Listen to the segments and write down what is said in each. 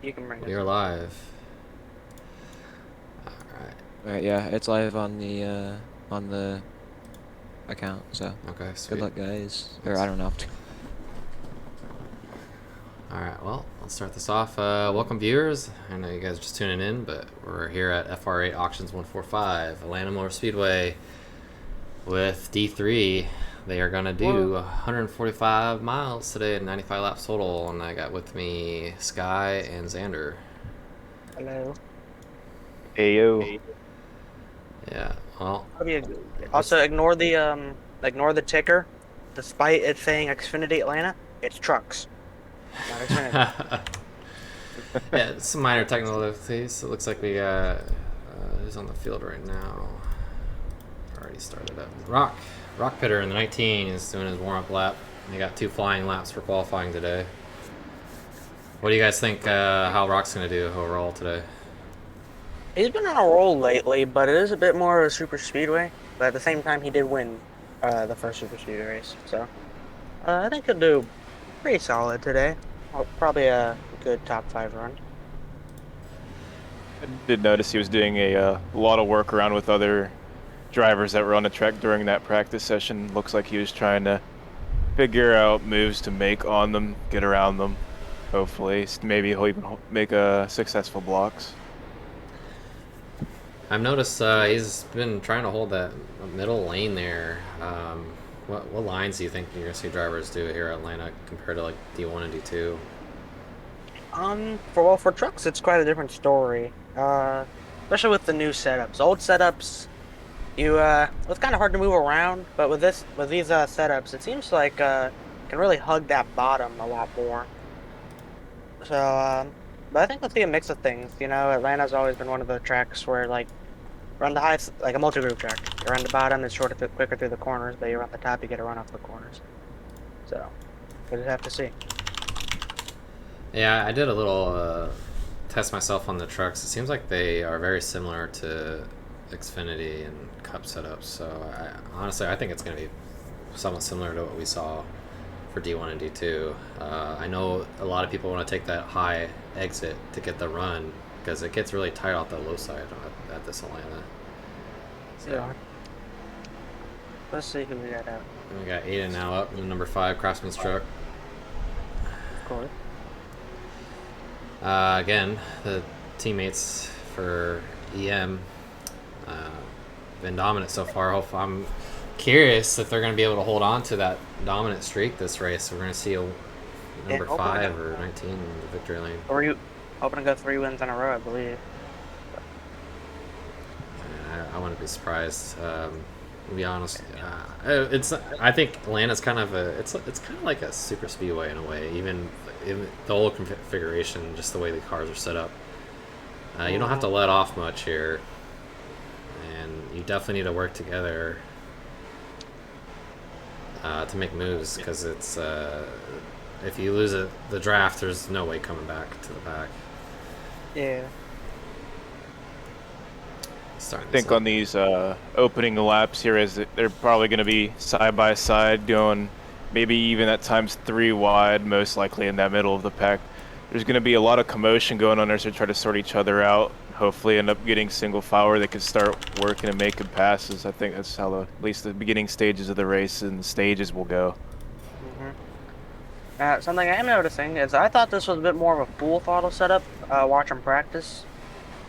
You can bring You're us. live. All Right, yeah, it's live on the account, so right. Okay, good sweet. luck, guys. Or Let's, I don't know. all right, well, let's start this off. Welcome, viewers. I know you guys are just tuning in, but we're here at FR8 Auctions 145, Atlanta Motor Speedway with D3. They are going to do 145 miles today and 95 laps total, and I got with me Sky and Xander. Hello. Ayo. Hey. Yeah, well, Also, let's. ignore the ticker. Despite it saying Xfinity Atlanta, it's trucks, not Xfinity. Yeah, some minor technical difficulties. It looks like we got who's on the field right now. Already started up. Rock Pitter in the 19 is doing his warm up lap. He got 2 flying laps for qualifying today. What do you guys think? How Rock's gonna do overall today? He's been on a roll lately, but it is a bit more of a super speedway. But at the same time, he did win the first super speedway race, so I think he'll do pretty solid today. Probably a good top 5 run. I did notice he was doing a lot of work around with other drivers that were on the track during that practice session. Looks like he was trying to figure out moves to make on them, get around them. Hopefully, maybe he'll even make successful blocks. I've noticed he's been trying to hold that middle lane there. What lines do you think you're gonna see drivers do here at Atlanta compared to like D1 and D2? For trucks, it's quite a different story. Especially with the new setups. Old setups, it's kind of hard to move around, but with these setups, it seems like can really hug that bottom a lot more. So, but I think we'll see a mix of things. You know, Atlanta's always been one of the tracks where like run the highest, like a multi-group track. You run the bottom, it's shorter, quicker through the corners, but you run the top, you get a run off the corners. So, we'll just have to see. Yeah, I did a little test myself on the trucks. It seems like they are very similar to Xfinity and Cup setups. So honestly, I think it's going to be somewhat similar to what we saw for D1 and D2. I know a lot of people want to take that high exit to get the run because it gets really tight off the low side at this Atlanta. So Yeah. Let's see who we got out. we got Aiden now up in number 5 Craftsman's truck. Of course. Again, the teammates for EM been dominant so far. I'm curious if they're going to be able to hold on to that dominant streak this race. We're going to see a number 5 or 19 in the victory lane. Hoping to go 3 wins in a row, I believe. I wouldn't be surprised. To be honest, I think Atlanta's kind of it's kind of like a super speedway in a way. Even the old configuration, just the way the cars are set up. You don't have to let off much here, and you definitely need to work together to make moves because it's if you lose the draft, there's no way coming back to the back. Yeah. I think on these opening laps here, they're probably going to be side by side, going maybe even at times 3 wide, most likely in that middle of the pack. There's going to be a lot of commotion going on there, so try to sort each other out. Hopefully, end up getting single file where they can start working and making passes. I think that's how at least the beginning stages of the race and the stages will go. Something I am noticing is I thought this was a bit more of a full throttle setup, watching practice.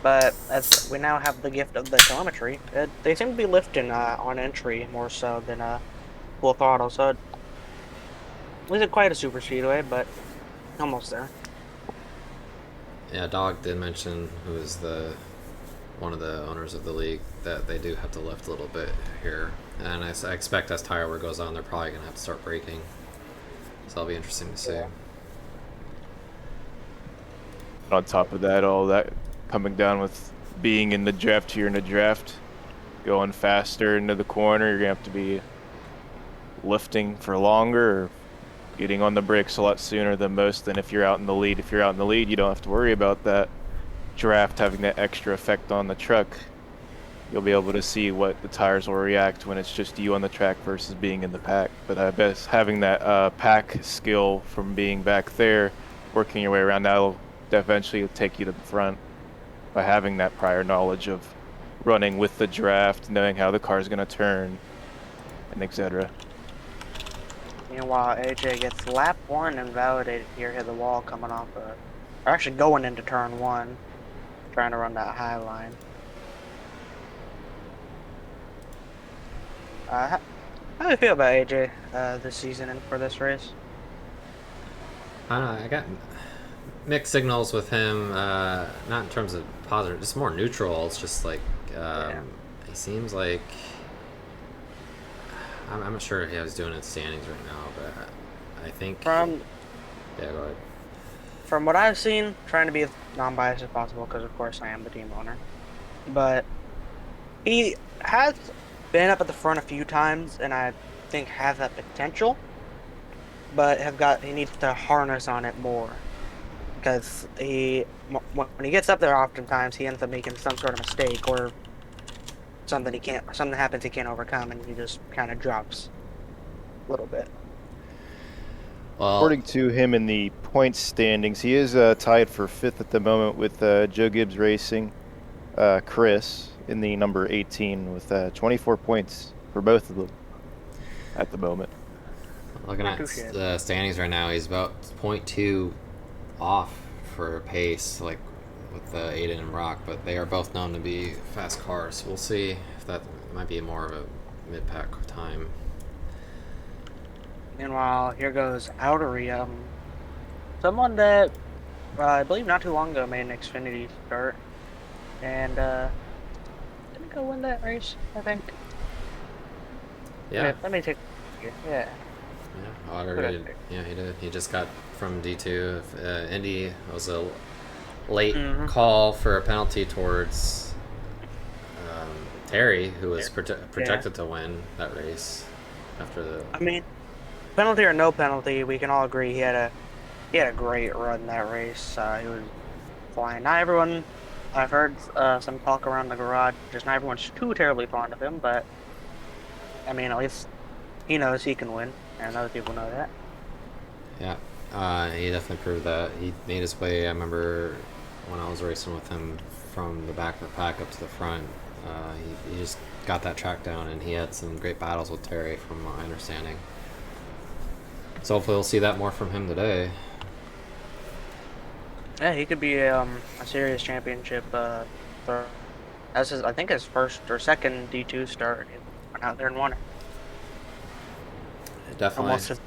But as we now have the gift of the telemetry, they seem to be lifting on entry more so than full throttle. So it wasn't quite a super speedway, but almost there. Yeah, Dog did mention, who is one of the owners of the league, that they do have to lift a little bit here. And I expect as tire wear goes on, they're probably going to have to start braking. So that'll be interesting to see. Yeah. On top of that, all that coming down with being in the draft here in the draft, going faster into the corner, you're going to have to be lifting for longer or getting on the brakes a lot sooner than most than if you're out in the lead. If you're out in the lead, you don't have to worry about that draft having that extra effect on the truck. You'll be able to see what the tires will react when it's just you on the track versus being in the pack. But I bet having that pack skill from being back there, working your way around, that'll that eventually will take you to the front by having that prior knowledge of running with the draft, knowing how the car's going to turn, and etc. Meanwhile, AJ gets lap 1 invalidated here, hit the wall coming off or actually going into turn 1, trying to run that high line. How do you feel about AJ this season and for this race? I don't know. I got mixed signals with him. Not in terms of positive, just more neutral. It's just like he seems like I'm not sure how he's doing in standings right now, but I think yeah. Go ahead. From what I've seen, trying to be as non-biased as possible because of course I am the team owner, but he has been up at the front a few times, and I think has that potential, but he needs to harness on it more because when he gets up there, oftentimes he ends up making some sort of mistake or something happens he can't overcome, and he just kind of drops a little bit. Well, according to him in the points standings, he is tied for 5th at the moment with Joe Gibbs Racing, Chris in the number 18 with 24 points for both of them at the moment. Looking at the standings right now, he's about 0.2 off for pace, like with Aiden and Rock, but they are both known to be fast cars. So we'll see if that might be more of a mid-pack time. Meanwhile, here goes Outery, someone that I believe not too long ago made an Xfinity start, and didn't go win that race, I think. Yeah. Let me take. Yeah. Yeah, Otter. Yeah, he did. He just got from D2. Indy was a late call for a penalty towards Terry, who was projected to win that race after the. I mean, penalty or no penalty, we can all agree he had a great run that race. He was flying. Not everyone. I've heard some talk around the garage. Just not everyone's too terribly fond of him, but I mean, at least he knows he can win, and other people know that. Yeah, he definitely proved that. He made his way. I remember when I was racing with him from the back of the pack up to the front. He just got that track down, and he had some great battles with Terry, from my understanding. So hopefully we'll see that more from him today. Yeah, he could be a serious championship. That's I think his first or second D2 start. He went out there and won it. Definitely.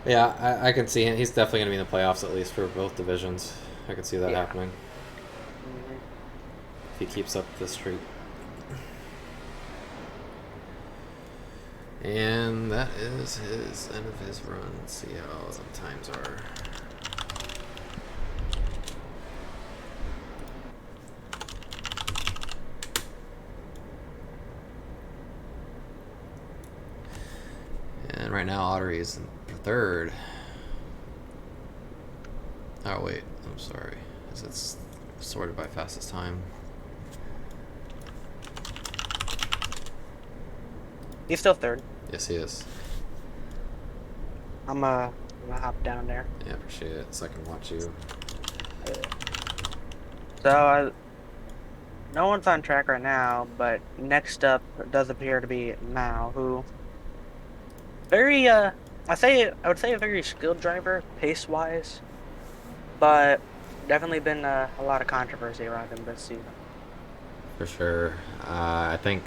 Yeah, I can see him. He's definitely going to be in the playoffs, at least for both divisions. I can see that happening. If he keeps up this streak. And that is his end of his run. Let's see how the times are. And right now, Audrey is in third. Oh, wait. I'm sorry. It's sorted by fastest time. He's still third. Yes, he is. I'm gonna hop down there. Yeah, appreciate it. So I can watch you. So, no one's on track right now, but next up does appear to be Mao, who very, I would say a very skilled driver, pace-wise, but definitely been a lot of controversy around him this season. For sure. I think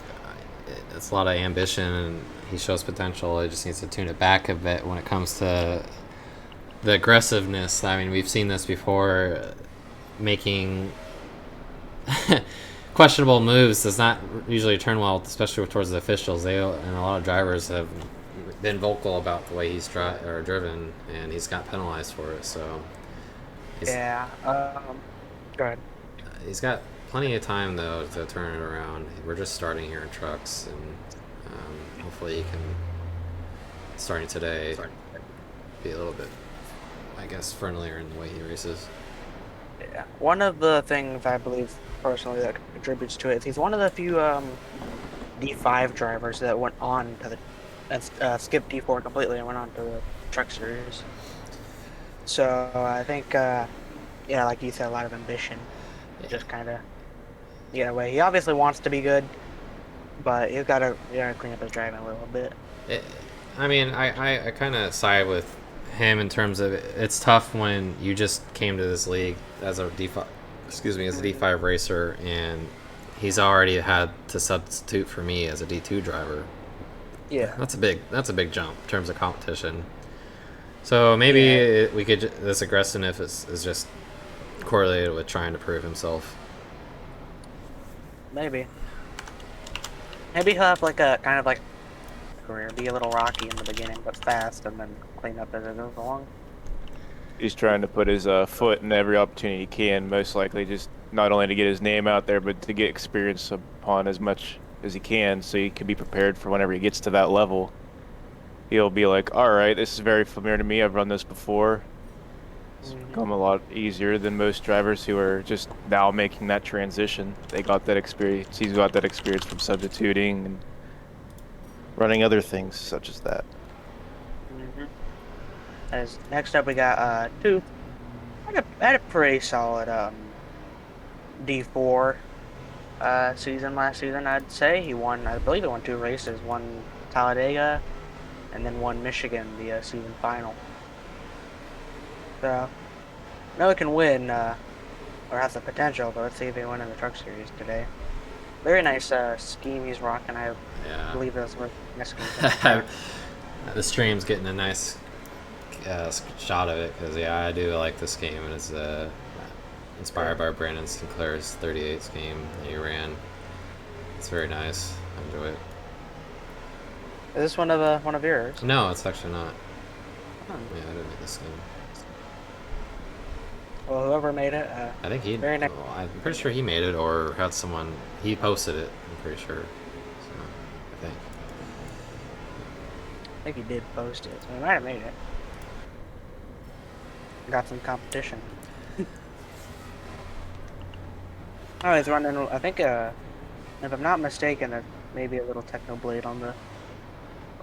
it's a lot of ambition, and he shows potential. He just needs to tune it back a bit when it comes to the aggressiveness. I mean, we've seen this before. Making questionable moves does not usually turn well, especially towards the officials. And a lot of drivers have been vocal about the way he's driven, and he's got penalized for it. So yeah. Go ahead. He's got plenty of time though to turn it around. We're just starting here in trucks, and hopefully he can, starting today, be a little bit, I guess, friendlier in the way he races. Yeah. One of the things I believe personally that contributes to it is he's one of the few D5 drivers that went on to the skipped D4 completely and went on to the truck series. So I think yeah, like you said, a lot of ambition. Just kind of get away. He obviously wants to be good, but you gotta clean up his driving a little bit. It, I mean, I kind of side with him in terms of it's tough when you just came to this league as a D5, excuse me, as a D5 racer, and he's already had to substitute for me as a D2 driver. Yeah. That's a big jump in terms of competition. So maybe Yeah. we could this aggressiveness is just correlated with trying to prove himself. Maybe. Maybe he'll have like a kind of like career, be a little rocky in the beginning, but fast, and then clean up as it goes along. He's trying to put his foot in every opportunity he can, most likely just not only to get his name out there, but to get experience upon as much as he can, so he can be prepared for whenever he gets to that level. He'll be like, all right, this is very familiar to me. I've run this before. It's become a lot easier than most drivers who are just now making that transition. They got that experience. He's got that experience from substituting and running other things such as that. Mm-hmm. As next up, we got Tooth. Had a pretty solid D4 season last season. I'd say he won. I believe he won 2 races. Won Talladega, and then won Michigan the season final. So, I know he can win, or has the potential, but let's see if he win in the Truck Series today. Very nice scheme he's rocking. I Yeah. believe that's what next scheme. The stream's getting a nice shot of it because yeah, I do like this game, and it's inspired by Brandon Sinclair's 38 scheme that he ran. It's very nice. I enjoy it. Is this one of yours? No, it's actually not. Hmm. Yeah, I didn't make this game. Well, whoever made it, I think he. very nice. Well, I'm pretty sure he made it or had someone. He posted it. I'm pretty sure. So, I think. I think he did post it, so he might have made it. Got some competition. Oh, he's running. I think, if I'm not mistaken, there's maybe a little Technoblade on the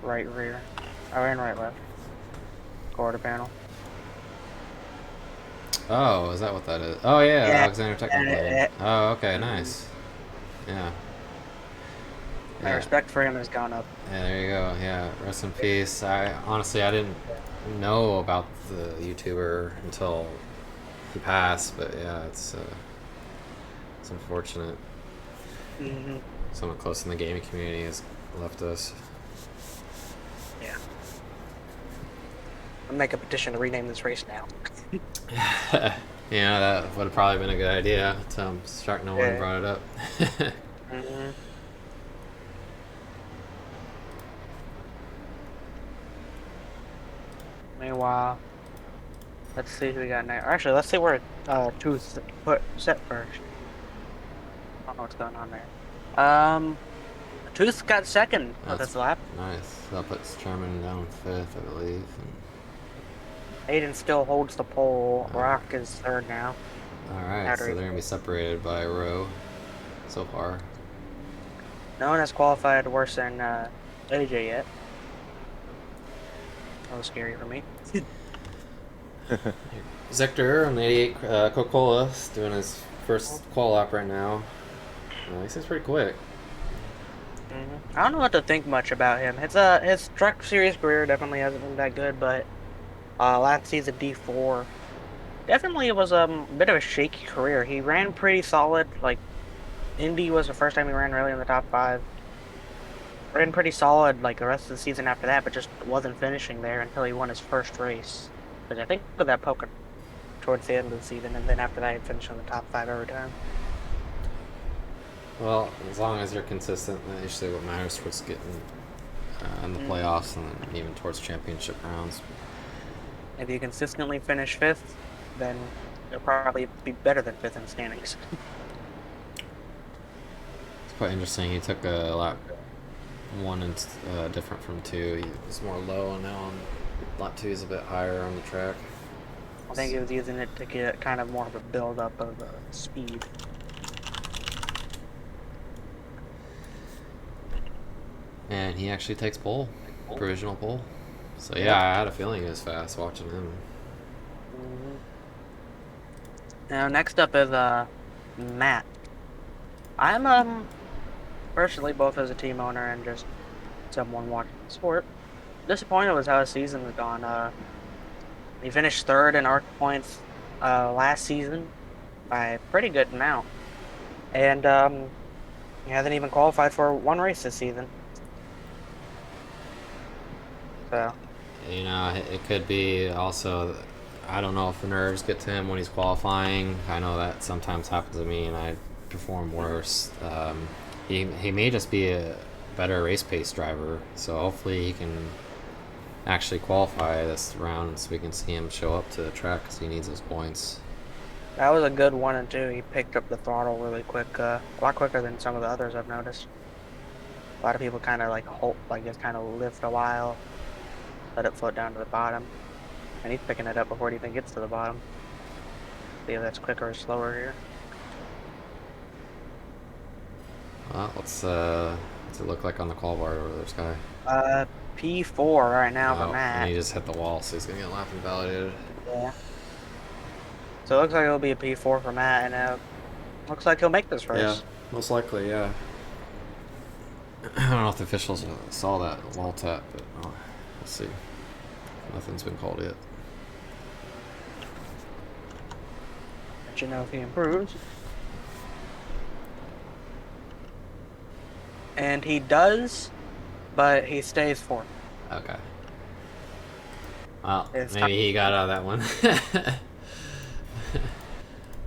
right rear, or in right left quarter panel. Oh, is that what that is? Oh yeah, Yeah. Alexander Technoblade. Oh, okay, nice. Yeah. My respect for him has gone up. Yeah, there you go. Yeah, rest in peace. I honestly I didn't know about the YouTuber until he passed, but yeah, it's unfortunate. Mm-hmm. Someone close in the gaming community has left us. Yeah. I'll make a petition to rename this race now. Yeah, that would have probably been a good idea. I'm shocked no one brought it up. Mm-hmm. Meanwhile, let's see who we got next. Actually, let's see where Tooth put set first. I don't know what's going on there. Tooth got second with this lap. Nice. That puts Sherman down 5th, I believe. Aiden still holds the pole. Rock is third now. Alright, so they're going to be separated by a row so far. No one has qualified worse than AJ yet. That was scary for me. Zector on 88 Coca-Cola is doing his first qual lap right now. He seems pretty quick. I don't know what to think much about him. His Truck Series career definitely hasn't been that good, but last season D4 definitely was a bit of a shaky career. He ran pretty solid. Like Indy was the first time he ran really in the top 5. Ran pretty solid like the rest of the season after that, but just wasn't finishing there until he won his first race. But I think with that poker towards the end of the season, and then after that he finished in the top 5 every time. Well, as long as you're consistent, that's usually what matters towards getting in the playoffs and then even towards championship rounds. If you consistently finish 5th, then you'll probably be better than 5th in the standings. It's quite interesting. He took a lap 1 and different from 2. He was more low, and now on lap 2 is a bit higher on the track. I think he was using it to get kind of more of a build-up of speed. And he actually takes pole, provisional pole. So yeah, I had a feeling he was fast watching him. Now, next up is Matt. I'm personally both as a team owner and just someone watching the sport. Disappointed with how his season has gone. He finished third in arc points last season by a pretty good amount, and he hasn't even qualified for one race this season. So You know, it could be also. I don't know if the nerves get to him when he's qualifying. I know that sometimes happens to me, and I perform worse. He may just be a better race pace driver, so hopefully he can actually qualify this round so we can see him show up to the track because he needs those points. that was a good 1 and 2. He picked up the throttle really quick, a lot quicker than some of the others I've noticed. A lot of people kind of like just kind of lift a while, let it float down to the bottom, and he's picking it up before it even gets to the bottom. See if that's quicker or slower here. Well, what's it look like on the qual bar over this guy? P4 right now for And Matt. he just hit the wall, so he's gonna get lap invalidated. Yeah. So it looks like it'll be a P4 for Matt, and looks like he'll make this race. Yeah, most likely, yeah. I don't know if the officials saw that wall tap, but we'll see. Nothing's been called yet. Let you know if he improves. And he does, but he stays fourth. Okay. Well, It's maybe he got out of that one.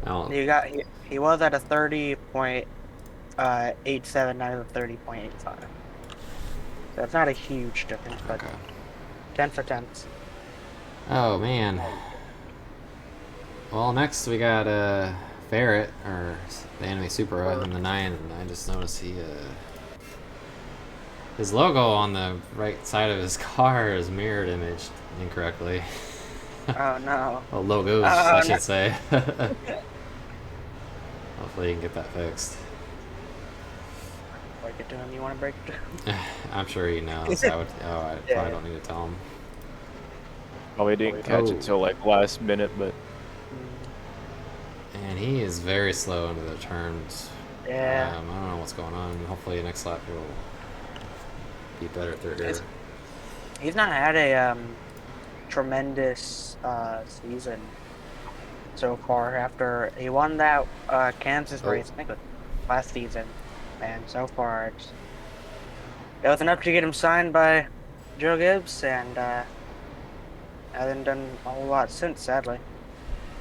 I don't. He was at a 30.87, now he's at 30.85. So it's not a huge difference, but Okay. 10 for 10s. Oh man. Well, next we got Ferret, or the anime Supra in the 9, and I just noticed his logo on the right side of his car is mirrored imaged incorrectly. Oh no. Well, logos, Oh, I no. should say. Hopefully you can get that fixed. Break it to him. You want to break it to him? I'm sure he knows. I Yeah. probably don't need to tell him. Probably didn't catch it till like last minute, but And he is very slow into the turns. Yeah. I don't know what's going on. Hopefully next lap he'll be better third gear. He's not had a tremendous season so far. After he won that Kansas race, I think it was last season, and so far it was enough to get him signed by Joe Gibbs, and hasn't done a whole lot since. Sadly,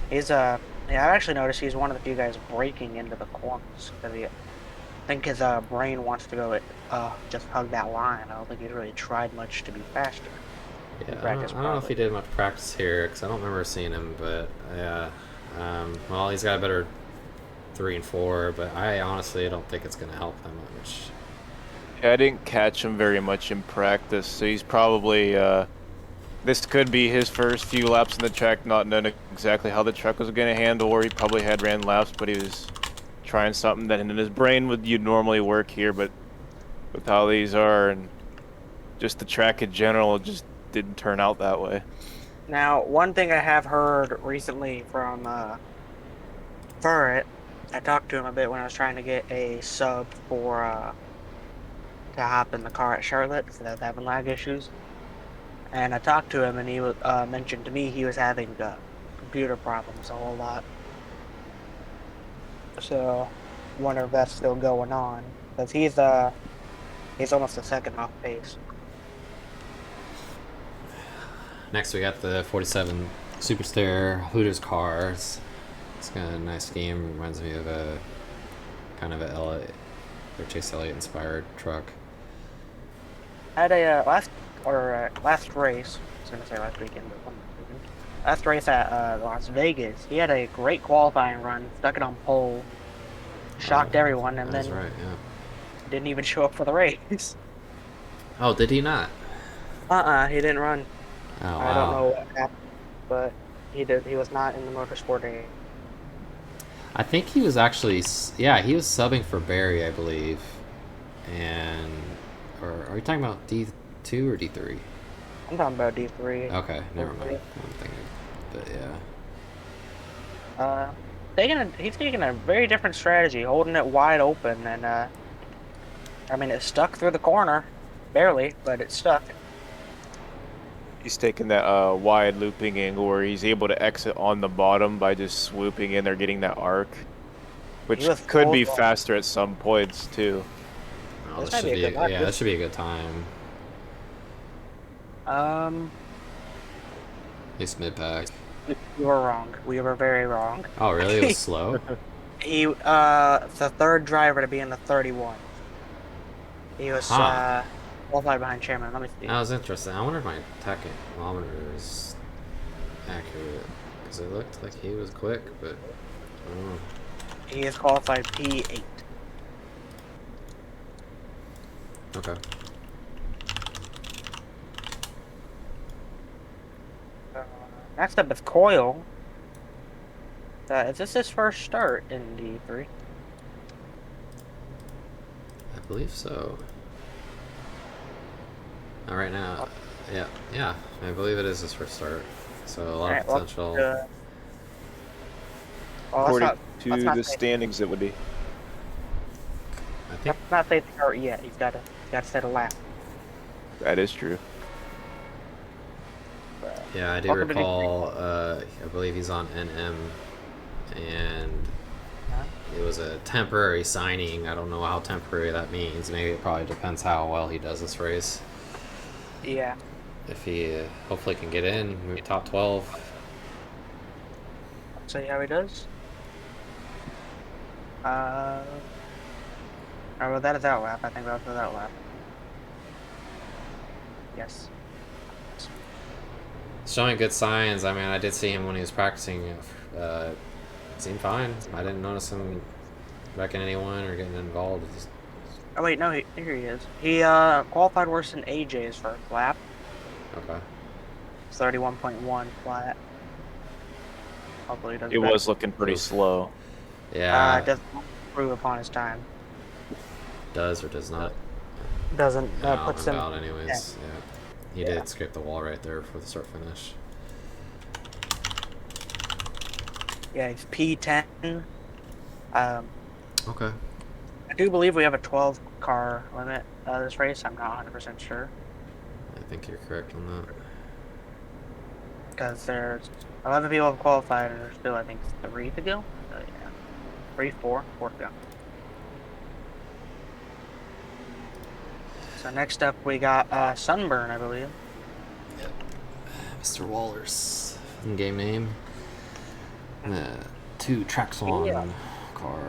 he's yeah, I actually noticed he's one of the few guys breaking into the corners because I think his brain wants to go just hug that line. I don't think he's really tried much to be faster. Yeah, I Practice don't know if probably. he did much practice here because I don't remember seeing him. But yeah, well, he's got a better 3 and 4, but I honestly don't think it's going to help him much. yeah, I didn't catch him very much in practice, so he's probably this could be his first few laps in the track, not knowing exactly how the truck was going to handle, or he probably had ran laps, but he was trying something that in his brain would you'd normally work here, but with how these are and just the track in general, it just didn't turn out that way. Now, one thing I have heard recently from Furret, I talked to him a bit when I was trying to get a sub for to hop in the car at Charlotte because I was having lag issues. And I talked to him, and he mentioned to me he was having computer problems a whole lot. So, wonder if that's still going on because he's almost a second off pace. Next, we got the 47 Superstar Hooters cars. It's got a nice game. Reminds me of a kind of a Chase Elliott inspired truck. I had a last race. I was gonna say last weekend, but last race at Las Vegas. He had a great qualifying run, stuck it on pole, shocked everyone, and That's then right, yeah. didn't even show up for the race. Oh, did he not? He didn't run. Oh, wow. I don't know what happened, but he did. He was not in the motorsport area. I think he was actually, yeah, he was subbing for Barry, I believe. And, or are you talking about D2 or D3? I'm talking about D3. Okay, never mind. I'm thinking, but yeah. he's taking a very different strategy, holding it wide open, and I mean it stuck through the corner, barely, but it stuck. He's taking that wide looping angle where he's able to exit on the bottom by just swooping in there, getting that arc, which was could be full- faster at some points too. Oh, This this might should be a be good lap. yeah, this should be a good time. At least mid pack. We were wrong. We were very wrong. Oh, really? It was slow. He the third driver to be in the 31. He was Huh. qualified behind Chairman. Let me see. That was interesting. I wonder if my tachometer is accurate because it looked like he was quick, but I don't know. He is qualified P8. Okay. Next up is Coil. Is this his first start in D3? I believe so. Not right now. Yeah. I believe it is his first start. So a lot of potential. Well, According let's to not the say- standings, it would be. I think let's not say the start yet. He's got to set a lap. That is true. yeah, I do Welcome to recall. I believe he's on NM, and Huh? it was a temporary signing. I don't know how temporary that means. Maybe it probably depends how well he does this race. Yeah. If he hopefully can get in, maybe top 12. Let's see how he does. Oh, well, that is that lap. I think that was that lap. Yes. Showing good signs. I mean, I did see him when he was practicing. Seemed fine. I didn't notice him wrecking anyone or getting involved. Oh wait, no, here he is. He qualified worse than AJ's first lap. Okay. 31.1 flat. Hopefully he does It better. was looking pretty Oof. slow. Yeah. Doesn't improve upon his time. Does or does not. Doesn't Out puts and him. about anyways. Yeah. He Yeah. did scrape the wall right there for the start finish. Yeah, he's P10. Okay. I do believe we have a 12 car limit this race. I'm not 100% sure I think you're correct on that. because there's 11 people have qualified and there's still I think 3 to go. Yeah, 3, 4 to go. So next up we got Sunburn, I believe. Mr. Waller's game name. The 2 tracks on Yeah. car.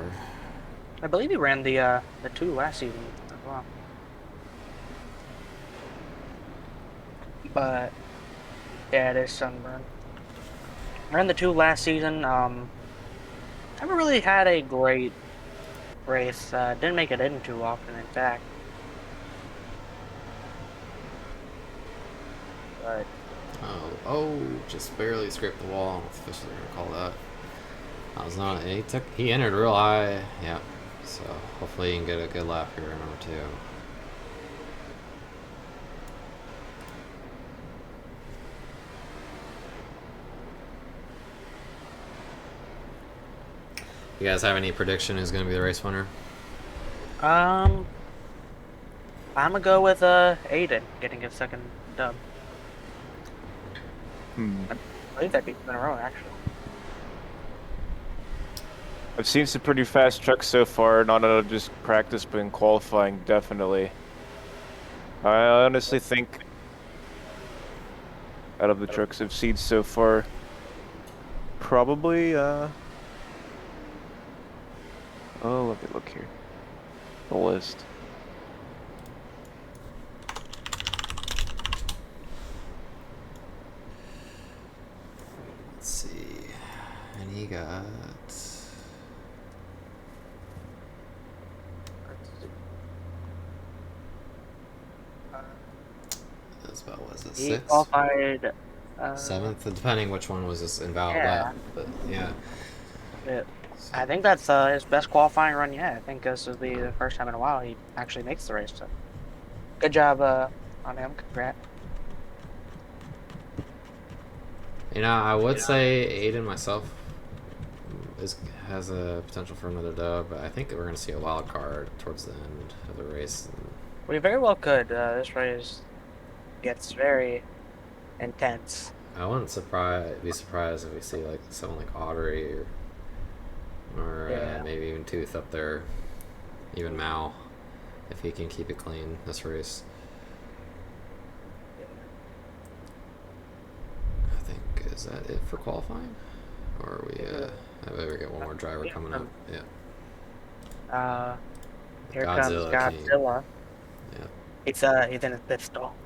I believe he ran the 2 last season as well. But yeah, it is Sunburn. Ran the 2 last season. Never really had a great race. Didn't make it in too often, in fact. But Oh, just barely scraped the wall. I don't know if officially gonna call that. That was not. He entered real high. Yeah. So hopefully he can get a good lap here in number 2. You guys have any prediction who's gonna be the race winner? I'm gonna go with Aiden getting his second dub. I believe that beats in a row actually. I've seen some pretty fast trucks so far, not out of just practice, but in qualifying, definitely. I honestly think, out of the trucks I've seen so far, probably, oh, let me look here. The list. Let's see. And he got. That's about, what is it, He 6? qualified 7th, depending which one was this invalid Yeah. lap. But yeah. I think that's his best qualifying run yet. I think this will be the first time in a while he actually makes the race. So good job on him. Congrats. You know, I would say Aiden myself has a potential for another dub, but I think we're going to see a wild card towards the end of the race. We very well could. This race gets very intense. I wouldn't be surprised if we see like someone like Audrey or Yeah. maybe even Tooth up there, even Mao, if he can keep it clean this race. I think, is that it for qualifying? Or are we, I bet we get one more driver coming up. Yeah. Here Godzilla comes King. Godzilla. Yeah. He's in a pit stall.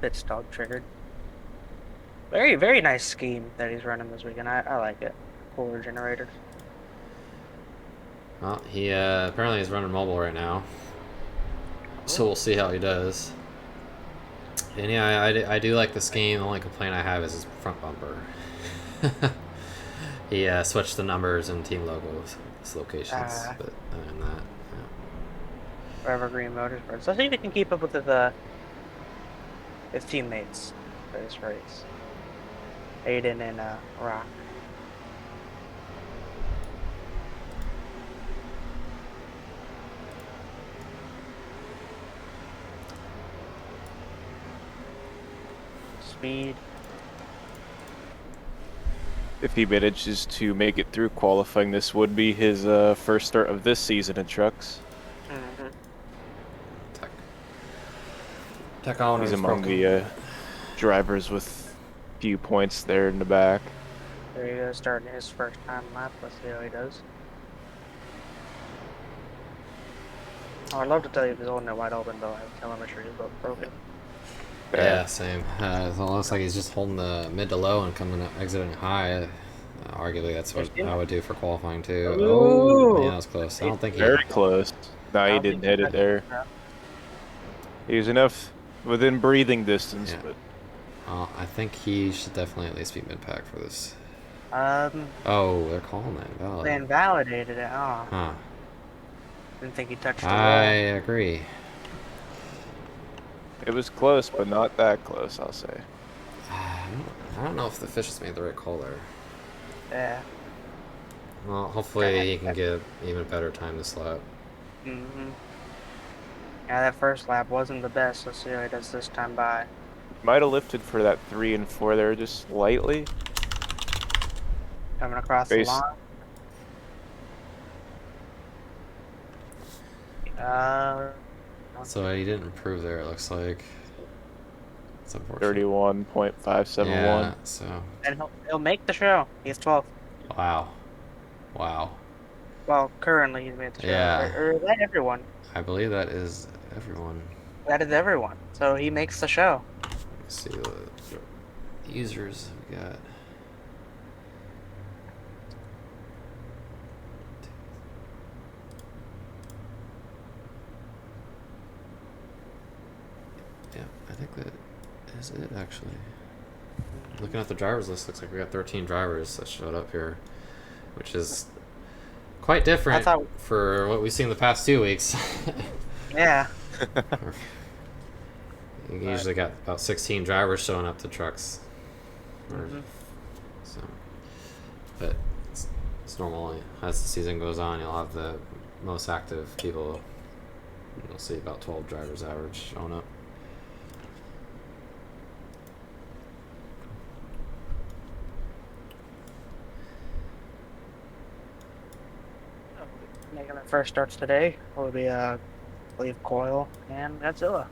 Pit stall triggered. Very, very nice scheme that he's running this weekend. I like it. Cooler generators. Well, he apparently is running mobile right now, so we'll see how he does. And yeah, I do like the scheme. The only complaint I have is his front bumper. He switched the numbers and team logos, locations, but other than that, yeah. Evergreen Motorsports. Let's see if he can keep up with his teammates for this race. Aiden and Rock. Speed. If he manages to make it through qualifying, this would be his first start of this season in trucks. Mm-hmm. Tech on. He's among the drivers with few points there in the back. There he goes, starting his first time lap. Let's see how he does. Oh, I'd love to tell you if he's holding it wide open, but I have telemetry is both broken. Yeah, same. It looks like he's just holding the mid to low and coming up, exiting high. Arguably, that's what I would do for qualifying too. Ooh. Oh, yeah, that was close. I don't think Very close. No, he didn't hit it there. He was enough within breathing distance, Yeah. but I think he should definitely at least be mid pack for this. Oh, they're calling that they valid. invalidated it. Oh, Huh. didn't think he touched the I wall. agree. it was close, but not that close, I'll say. I don't know if the officials made the right call there. Yeah. Well, hopefully he can get even better time this lap. Mm-hmm. Yeah, that first lap wasn't the best. Let's see how he does this time by. Might have lifted for that 3 and 4 there just slightly. Coming across the line. So he didn't improve there, it looks like. It's unfortunate. 31.571. Yeah, so. And he'll make the show. He's 12th. Wow. Wow. Well, currently he's made the show. Yeah. Or is that everyone? I believe that is everyone. That is everyone. So he makes the show. Let's see what users we got. Yeah, I think that is it actually. Looking at the drivers list, looks like we got 13 drivers that showed up here, which is quite different for what we've seen the past 2 weeks. Yeah. You usually got about 16 drivers showing up to trucks. So, but it's normal. As the season goes on, you'll have the most active people. You'll see about 12 drivers average showing up. Making their first starts today will be, I believe, Coil and Godzilla.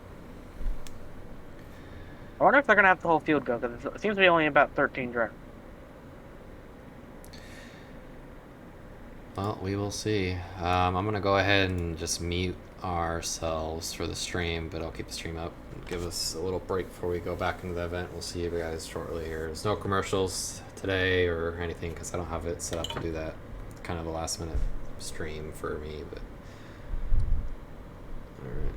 I wonder if they're going to have the whole field go, because it seems to be only about 13 drivers. Well, we will see. I'm going to go ahead and just mute ourselves for the stream, but I'll keep the stream up and give us a little break before we go back into the event. We'll see you guys shortly here. There's no commercials today or anything because I don't have it set up to do that. Kind of a last minute stream for me, but all right.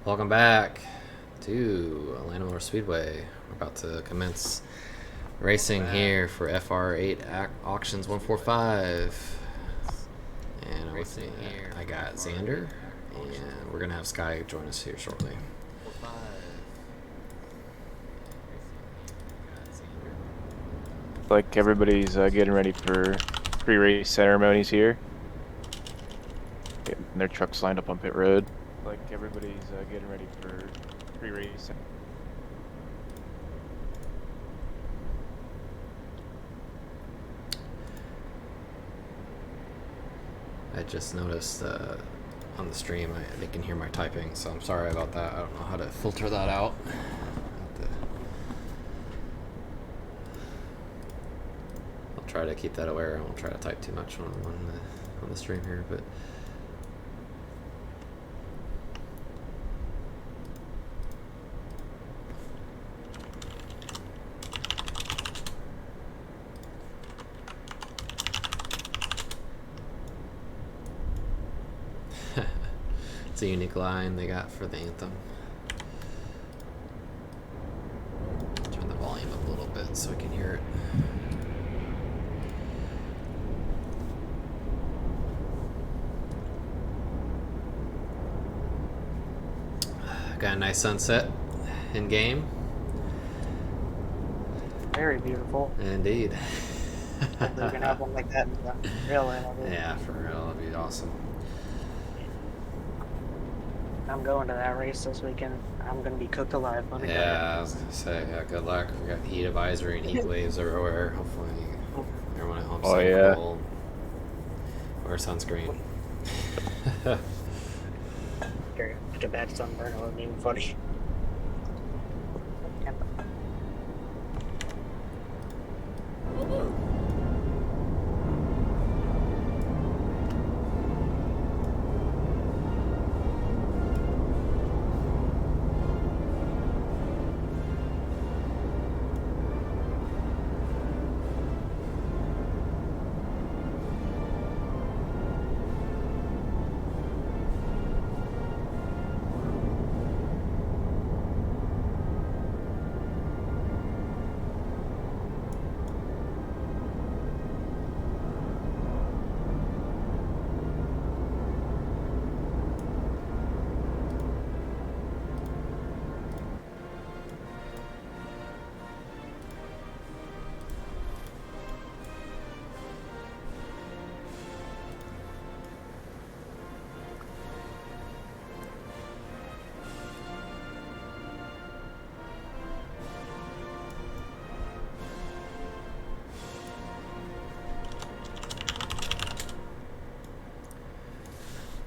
Welcome back to Atlanta Speedway. We're about to commence racing here for FR8 Auctions 145. And racing here, I got Xander, and we're gonna have Sky join us here shortly. Like everybody's getting ready for pre-race ceremonies here. Getting their trucks lined up on pit road. Like everybody's getting ready for pre-race. I just noticed on the stream they can hear my typing, so I'm sorry about that. I don't know how to filter that out. I'll try to keep that aware. I won't try to type too much on the stream here, but. It's a unique line they got for the anthem. Turn the volume up a little bit so we can hear it. Got a nice sunset in game. Very beautiful. Indeed. They're gonna have one like that in the real life. Yeah, for real, that'd be awesome. I'm going to that race this weekend. I'm gonna be cooked alive. Yeah, I was gonna say, yeah, good luck. We got heat advisory and heat waves everywhere. Hopefully, everyone at home yeah. cold. Wear sunscreen. Such a bad sunburn, it wasn't even funny.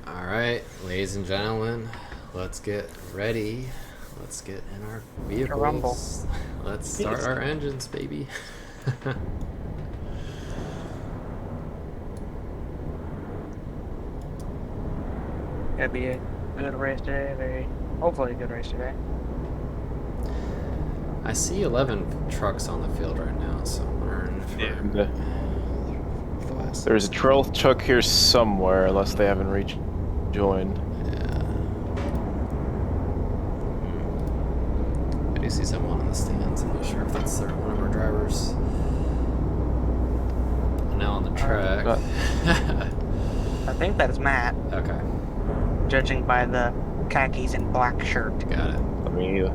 Alright, ladies and gentlemen, let's get ready. Let's get in our vehicles. Rumble. Let's start our engines, baby. Gonna be a good race today. Hopefully a good race today. I see 11 trucks on the field right now, so I'm wondering if we're There's a 12th truck here somewhere, unless they haven't rejoined. Yeah. I do see someone in the stands. I'm not sure if that's one of our drivers. Now on the track. I think that is Matt, Okay, judging by the khakis and black shirt. got it. I mean,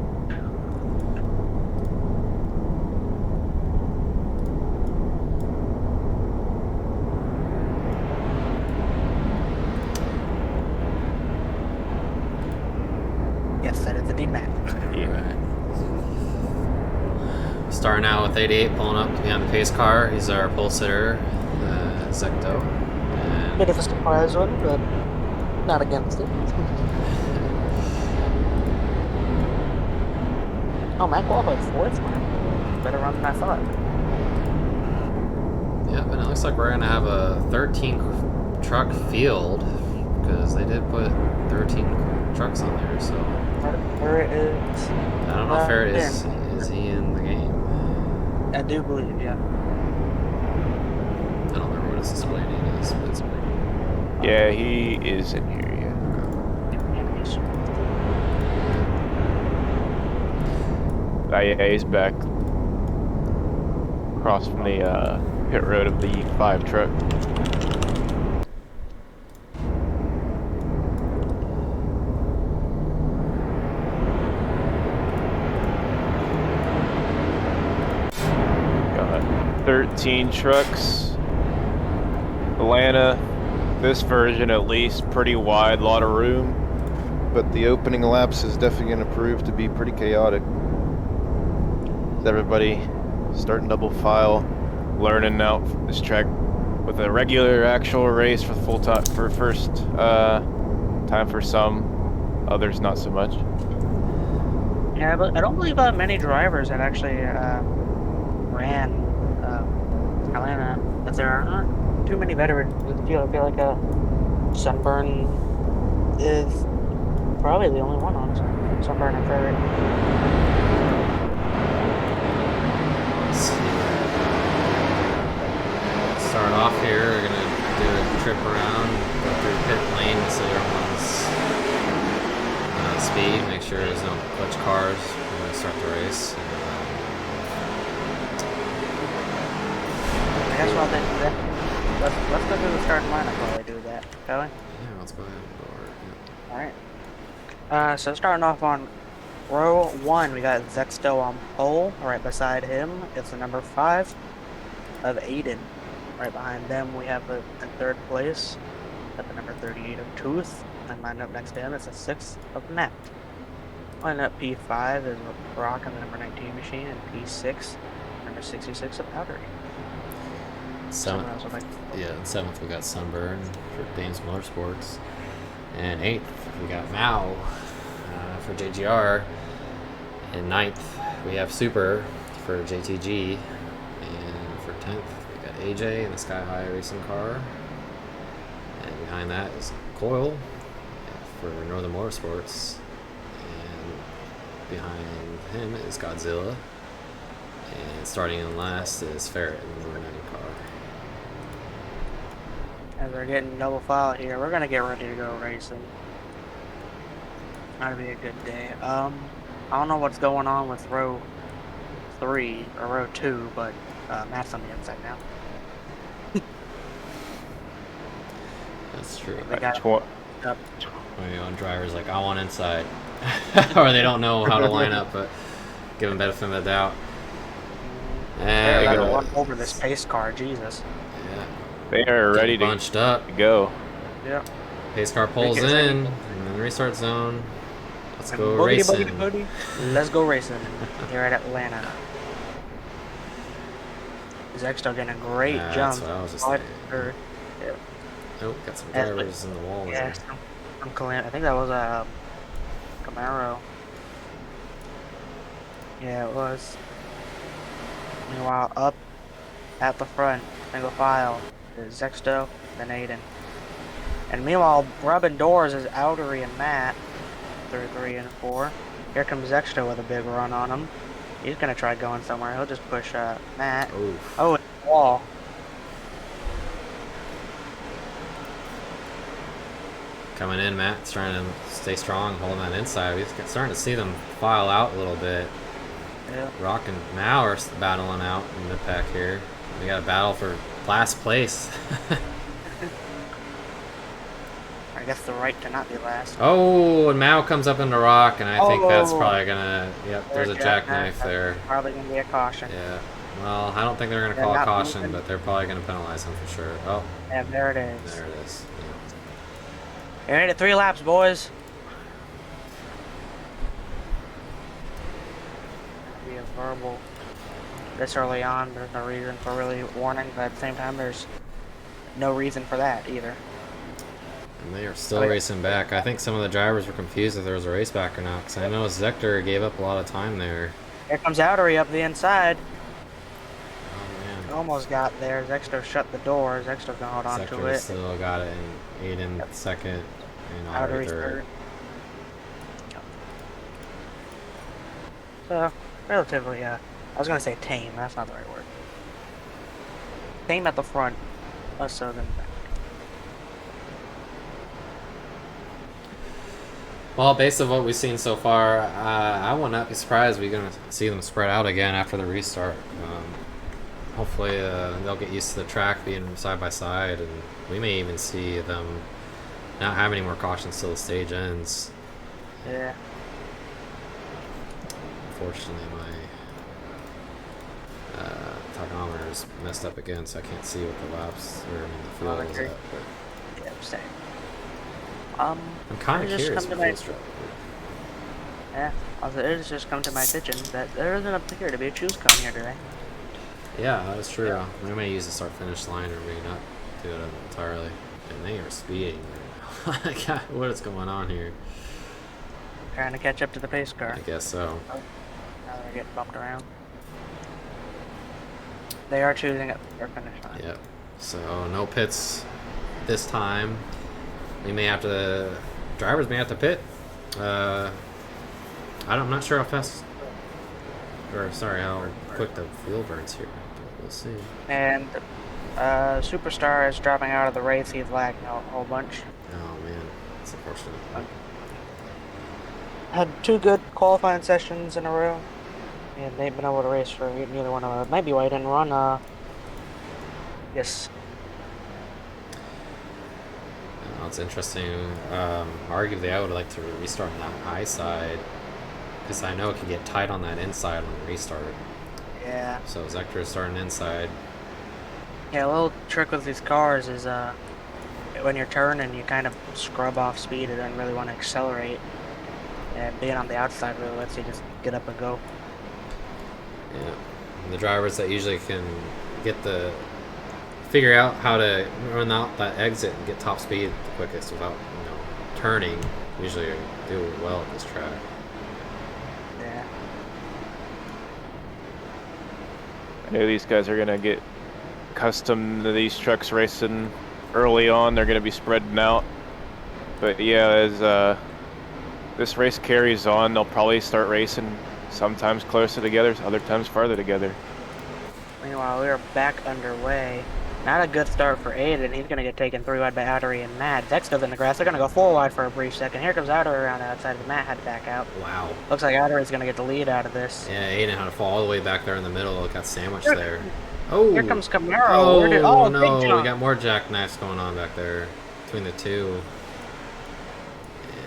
Yes, that is indeed Matt. Alright. Starting out with 88 pulling up behind the pace car. He's our pole sitter, Zecto. And Bit of a surprise one, but not against it. Oh, Matt qualified fourth. Better run than I thought. Yep, and it looks like we're going to have a 13 truck field because they did put 13 trucks on there, so. Where it is. I don't know if Ferret is he in the game? I do believe, yeah. I don't remember what his display name is, but it's yeah, he is in here, yeah. Yeah, he's back across from the pit road of the E5 truck. Got 13 trucks. Atlanta, this version at least, pretty wide, lot of room. But the opening laps is definitely going to prove to be pretty chaotic. Everybody starting double file, learning out this track with a regular actual race for full time for first time for some, others not so much. Yeah, but I don't believe many drivers that actually ran Atlanta. That there aren't too many veterans in the field. I feel like Sunburn is probably the only one on Sunburn and FR8. Start off here, we're gonna do a trip around, go through pit lane to see everyone's speed, make sure there's no clutch cars when we start the race. I guess while let's go through the starting lineup while we do that, shall we? Yeah, let's go ahead and go over it. Alright. So starting off on row 1, we got Zexto on pole. Right beside him, it's the number 5 of Aiden. Right behind them, we have in 3rd place at the number 38 of Tooth. And lined up next to him, it's the 6th of Matt. Lined up P5 is Rock and the number 19 machine, and P6, number 66 of Powdery. Seventh, yeah, in 7th we got Sunburn for Dames Motorsports, and 8th we got Mao for JGR, and 9th we have Super for JTG, and for 10th we got AJ in the Sky High racing car, and behind that is Coil for Northern Motorsports, and behind him is Godzilla, and starting in last is Ferret in the number 9 car. As we're getting double file here, we're gonna get ready to go racing. That'll be a good day. I don't know what's going on with row 3 or row 2, but Matt's on the inside now. That's true. They got up. On drivers like, I want inside, or they don't know how to line up, but give them benefit of the doubt. They're And gonna run over this pace car, Jesus. yeah, They are ready to bunched up. go. Yeah. Pace car pulls in, and then restart zone. Let's go Boogity, racing. boogity, boogity. Let's go racing here at Atlanta. Zexto getting a great Yeah, jump. that's what I was just But- thinking. yeah. Oh, got some That's drivers in the wall there. Yeah, I'm Calam. I think that was a Camaro. Yeah, it was. Meanwhile, up at the front, single file, is Zexto, then Aiden. And meanwhile, rubbing doors is Outery and Matt, through 3 and 4. Here comes Zexto with a big run on him. He's gonna try going somewhere. He'll just push Matt. Oof. Oh, it's a wall. Coming in, Matt's trying to stay strong, holding that inside. We're starting to see them file out a little bit. Yeah. Rock and Mao are battling out in the pack here. We got a battle for last place. I guess the right to not be last. Oh, and Mao comes up into Rock, and I think that's Oh. probably gonna. Yep, there's a jackknife there. Probably gonna be a caution. Yeah. Well, I don't think they're gonna They're call a not caution, moving. but they're probably gonna penalize him for sure. Oh, Yeah, there it is. there it is. You made it 3 laps, boys. Be a verbal this early on. There's no reason for really warning, but at the same time, there's no reason for that either. And they are still Oh, yeah. racing back. I think some of the drivers were confused if there was a race back or not, because I know Zector gave up a lot of time there. Here comes Outery up the inside. Oh man. Almost got there. Zexto shut the door. Zexto's gonna hold on to Zector it. still got it, and Aiden second, and Outery Outery's third. third. So, relatively, I was gonna say tame. That's not the right word. Tame at the front, less so than back. Well, based on what we've seen so far, I will not be surprised we're going to see them spread out again after the restart. Hopefully, they'll get used to the track being side by side, and we may even see them not have any more cautions till the stage ends. Yeah. Unfortunately, my tachometer is messed up again, so I can't see what the laps or the fuel is at. But Yeah, same. I'm kind of just curious come to what my- fuel strap. Yeah. Also, it has just come to my attention that there doesn't appear to be a choose cone here today. Yeah, that's true. We may use the start finish line or may not do it entirely. And they are speeding. God, what is going on here? Trying to catch up to the pace car. I guess so. Now they're getting bumped around. They are choosing at their finish line. Yep. So no pits this time. We may have to. Drivers may have to pit. I'm not sure how fast. Or sorry, how quick the fuel burns here. But we'll see. And Superstar is dropping out of the race. He's lagging a whole bunch. Oh man, it's unfortunate. Had 2 good qualifying sessions in a row. And they've been able to race for neither one of them. Maybe why he didn't run. Yes. It's interesting. Arguably, I would like to restart on that high side because I know it can get tight on that inside on the restart. Yeah. So Zector is starting inside. Yeah, a little trick with these cars is when you're turning, you kind of scrub off speed and then really want to accelerate. And being on the outside really lets you just get up and go. Yeah, and the drivers that usually can figure out how to run out that exit and get top speed the quickest without turning usually do well at this track. Yeah. I know these guys are gonna get accustomed to these trucks racing early on. They're gonna be spreading out. But yeah, as this race carries on, they'll probably start racing sometimes closer together, other times farther together. Meanwhile, we are back underway. Not a good start for Aiden. He's going to get taken 3 wide by Outery and Matt. Zexta's in the grass. They're going to go 4 wide for a brief second. Here comes Outery around the outside, but Matt had to back out. Wow. Looks like Outery's going to get the lead out of this. Yeah, Aiden had to fall all the way back there in the middle. It got sandwiched there. Oh. Here comes Camaro. Oh, no. Big jump. We got more jackknives going on back there between the two.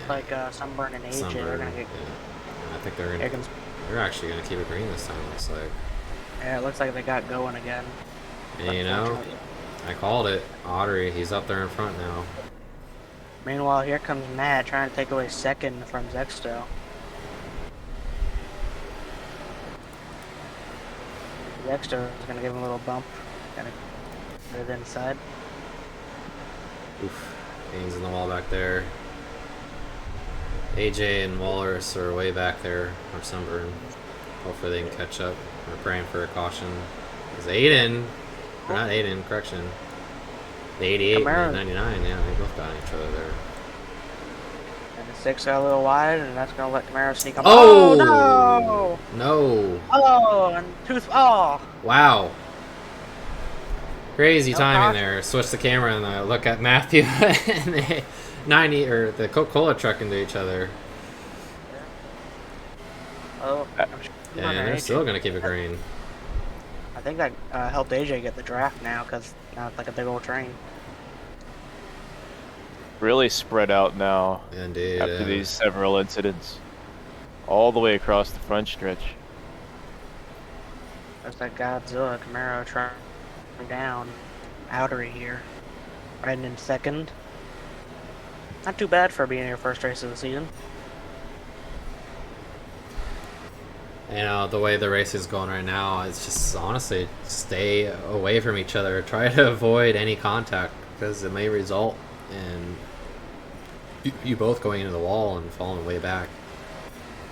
Like Sunburn and AJ. Sunburn, They're going to get... yeah. I think Here comes... they're actually going to keep it green this time, looks like. Yeah, it looks like they got going again. And you know, I called it. Audrey, he's up there in front now. Meanwhile, here comes Matt trying to take away second from Zexto. Zexto is going to give him a little bump. Going to get it inside. Oof. Hangs in the wall back there. AJ and Wallace are way back there, or Sunburn. Hopefully they can catch up. We're praying for a caution. Is Aiden, or not Aiden, correction. The 88 and Camaro. the 99, yeah, they both got each other there. And the 6 got a little wide, and that's going to let Camaro sneak up. Oh! No! No! Oh, and oh! Wow. Crazy No timing caution. there. Switch the camera and look at Matthew and the 90 or the Coca-Cola truck into each other. Oh, And they're still gonna keep it green. I think that helped AJ get the draft now, because now it's like a big old train. Really spread out now Indeed. after these several incidents. All the way across the front stretch. There's that Godzilla Camaro trying down Outery here. Riding in second. Not too bad for being your first race of the season. You know, the way the race is going right now, it's just honestly stay away from each other. Try to avoid any contact because it may result in you both going into the wall and falling way back.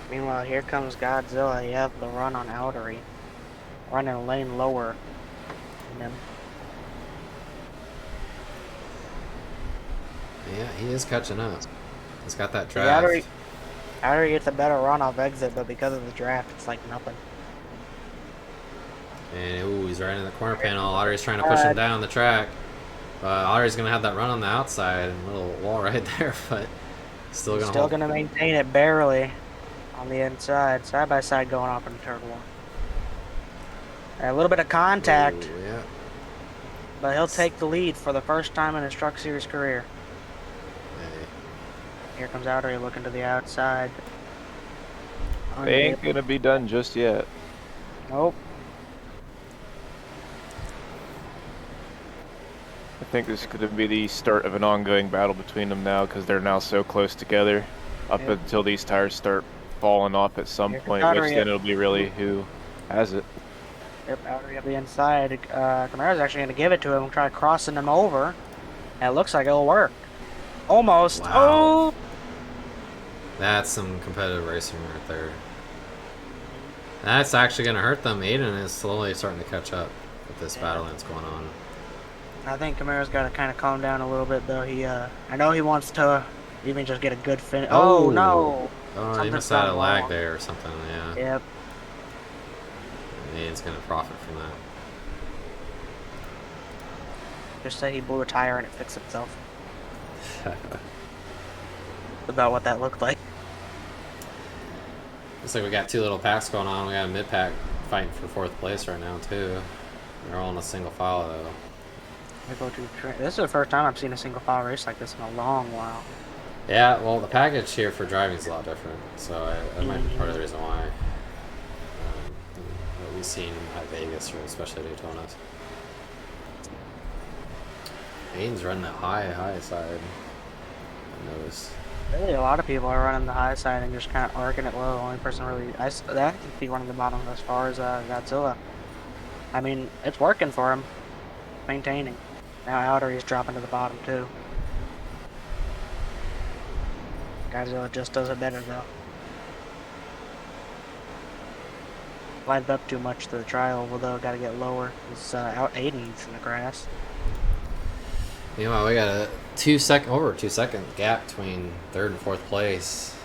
Meanwhile, here comes Godzilla. You have the run on Outery. Running a lane lower than him. Yeah, he is catching up. He's got that The draft. Outery gets a better run off exit, but because of the draft, it's like nothing. And ooh, he's right in the corner panel. Audrey's trying to push him down the track. Audrey's gonna have that run on the outside and a little wall right there, but Still He's gonna still hold. gonna maintain it barely on the inside, side by side going off in turn one. A little bit of contact, Ooh, yeah. but he'll take the lead for the first time in his Truck Series career. Hey. Here comes Outery looking to the outside. They ain't gonna be done just yet. Nope. I think this could be the start of an ongoing battle between them now because they're now so close together up Yep. until these tires start falling off at some Here comes point, which Outery. then it'll be really who has it. Yep, Outery up the inside. Camara's actually gonna give it to him, try crossing him over. And it looks like it'll work. Almost. Wow. Oh! That's some competitive racing right there. That's actually going to hurt them. Aiden is slowly starting to catch up with this battle that's going on. I think Camara's got to kind of calm down a little bit, though. I know he wants to even just get a good finish. Oh, no! Oh, he Something's must have had a gone lag wrong. there or something, yeah. Yep. And Aiden's going to profit from that. Just say he blew a tire and it fixed itself. About what that looked like. Looks like we got two little packs going on. We got a mid pack fighting for 4th place right now, too. They're all in a single file, though. This is the first time I've seen a single file race like this in a long while. Yeah, well, the package here for driving is a lot different, so that might be part of the reason why. What we've seen at Vegas, or especially Daytona. Aiden's running that high side. I noticed. Really, a lot of people are running the high side and just kind of arcing it low. The only person really I can see running the bottom as far as Godzilla. I mean, it's working for him, maintaining. Now Outery's dropping to the bottom too. Godzilla just does it better though. Lined up too much to the trial, although got to get lower. It's out Aiden's in the grass. Meanwhile, we got a over 2 second gap between 3rd and 4th place,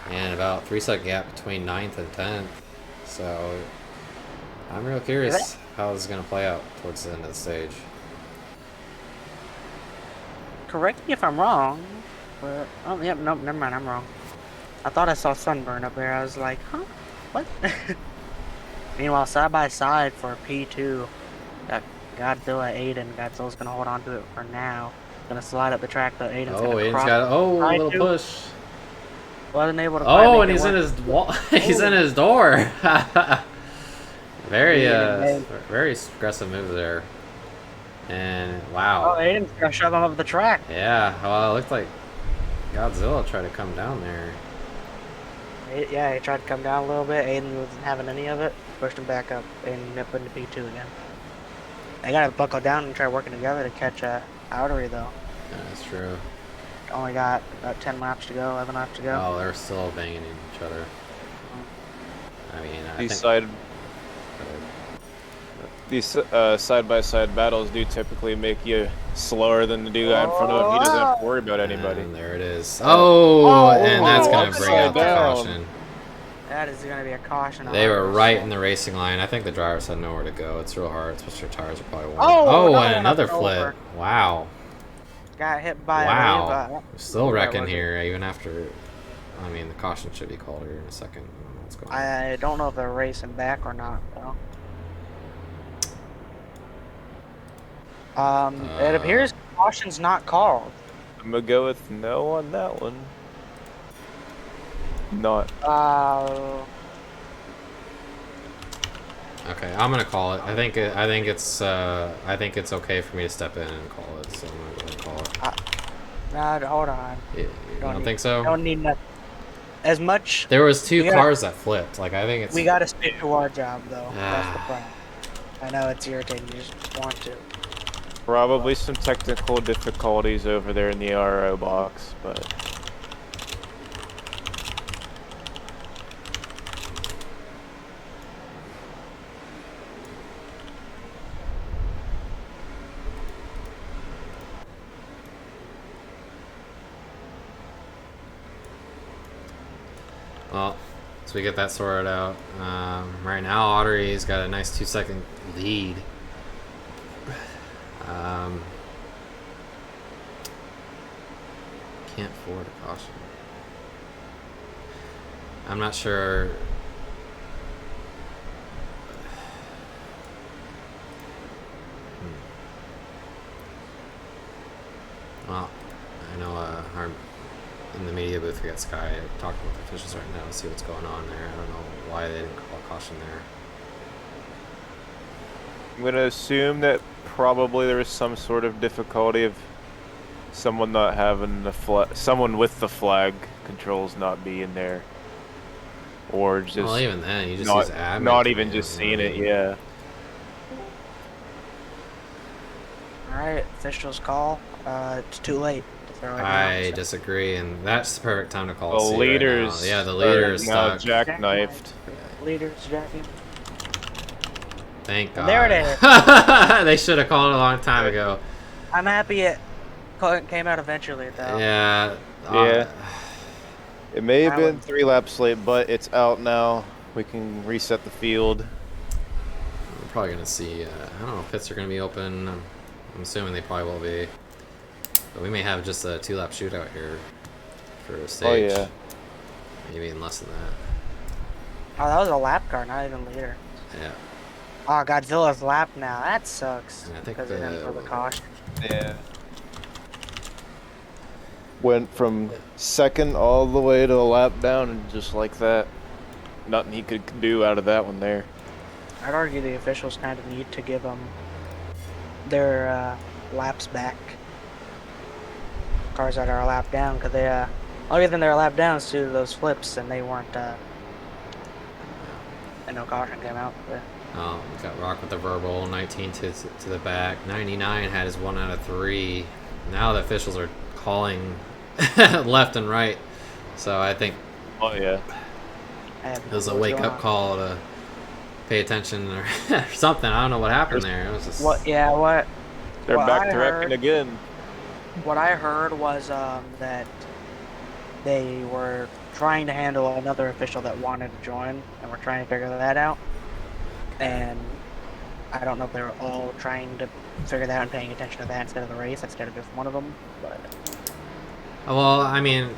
and about 3 second gap between 9th and 10th. So I'm real curious how this is going to play out towards the end of the stage. Correct me if I'm wrong, but oh yep, nope, never mind, I'm wrong. I thought I saw Sunburn up there. I was like, huh, what? Meanwhile, side by side for P2, got Godzilla, Aiden. Godzilla's gonna hold on to it for now. Gonna slide up the track, but Aiden's gonna Aiden's cross. got a little to. push. Wasn't able to. Oh, and he's in his wall. He's in his door. Very very aggressive move there. And wow. Oh, Aiden's gonna shove him up the track. Yeah, well, it looked like Godzilla tried to come down there. Yeah, he tried to come down a little bit. Aiden wasn't having any of it. Pushed him back up and put into P2 again. They gotta buckle down and try working together to catch Outery though. Yeah, that's true. Only got about 10 laps to go, 11 laps to go. Oh, they're still banging each other. I mean, I These think... side-by-side battles do typically make you slower than the dude guy in front of him. He doesn't have to worry about anybody. And there it is. Oh, and that's going to bring out the down. caution. That is going to be a caution. They were right in the racing line. I think the drivers had nowhere to go. It's real hard, especially their tires are probably worn. Oh, and another flip. over. Wow. Got hit by Wow. a Still wrecking here, even after... I mean, the caution should be called here in a second. I don't know what's going on. I don't know if they're racing back or not, though. It appears caution's not called. I'm gonna go with no on that one. Not. Okay, I'm gonna call it. I think it's okay for me to step in and call it. So I'm gonna go ahead and call it. Nah, hold on. You don't think so? Don't need nothing. As much. There was two cars that flipped. Like I think it's. We gotta stick to our job, though. That's the problem. I know it's irritating. You just want to. Probably some technical difficulties over there in the RO box, but... Well, so we get that sorted out. Right now, Audrey's got a nice 2 second lead. Can't scored a caution. I'm not sure. Well, I know in the media booth we got Sky talking with officials right now to see what's going on there. I don't know why they didn't call caution there. I'm gonna assume that probably there was some sort of difficulty of someone not having the someone with the flag controls not being there, or just Well, even then, you just not use admin. not even just seeing it. Yeah. All right, officials call. It's too late to throw it I down, so- disagree, and that's the perfect time to call The C right leaders, now. Yeah, the leader is now stuck. jackknifed. Leaders jacking. Thank God. There it is. They should have called it a long time ago. I'm happy it came out eventually, though. Yeah. Yeah. It may have That been was- 3 laps late, but it's out now. We can reset the field. We're probably gonna see. I don't know if pits are gonna be open. I'm assuming they probably will be. But we may have just a 2-lap shootout here for a stage. Oh yeah. Maybe even less than that. Oh, that was a lap car, not even leader. Yeah. Oh, Godzilla's lap now. That sucks. And I think Because of him for the caution. Yeah. Went from second all the way to a lap down, and just like that. Nothing he could do out of that one there. I'd argue the officials kind of need to give them their laps back. Cars that are a lap down, because they, only reason they're a lap down is due to those flips, and they weren't, and no caution came out. But We got Rock with the verbal, 19 to the back. 99 had his 1 out of 3. Now the officials are calling left and right. So I think Oh yeah. it it was a wake-up call to pay attention or something. I don't know what happened there. It was just... What? Yeah. What? They're What I backtracking heard- again. What I heard was that they were trying to handle another official that wanted to join, and we're trying to figure that out. And I don't know if they were all trying to figure that out and paying attention to that instead of the race, instead of just one of them. But Well, I mean,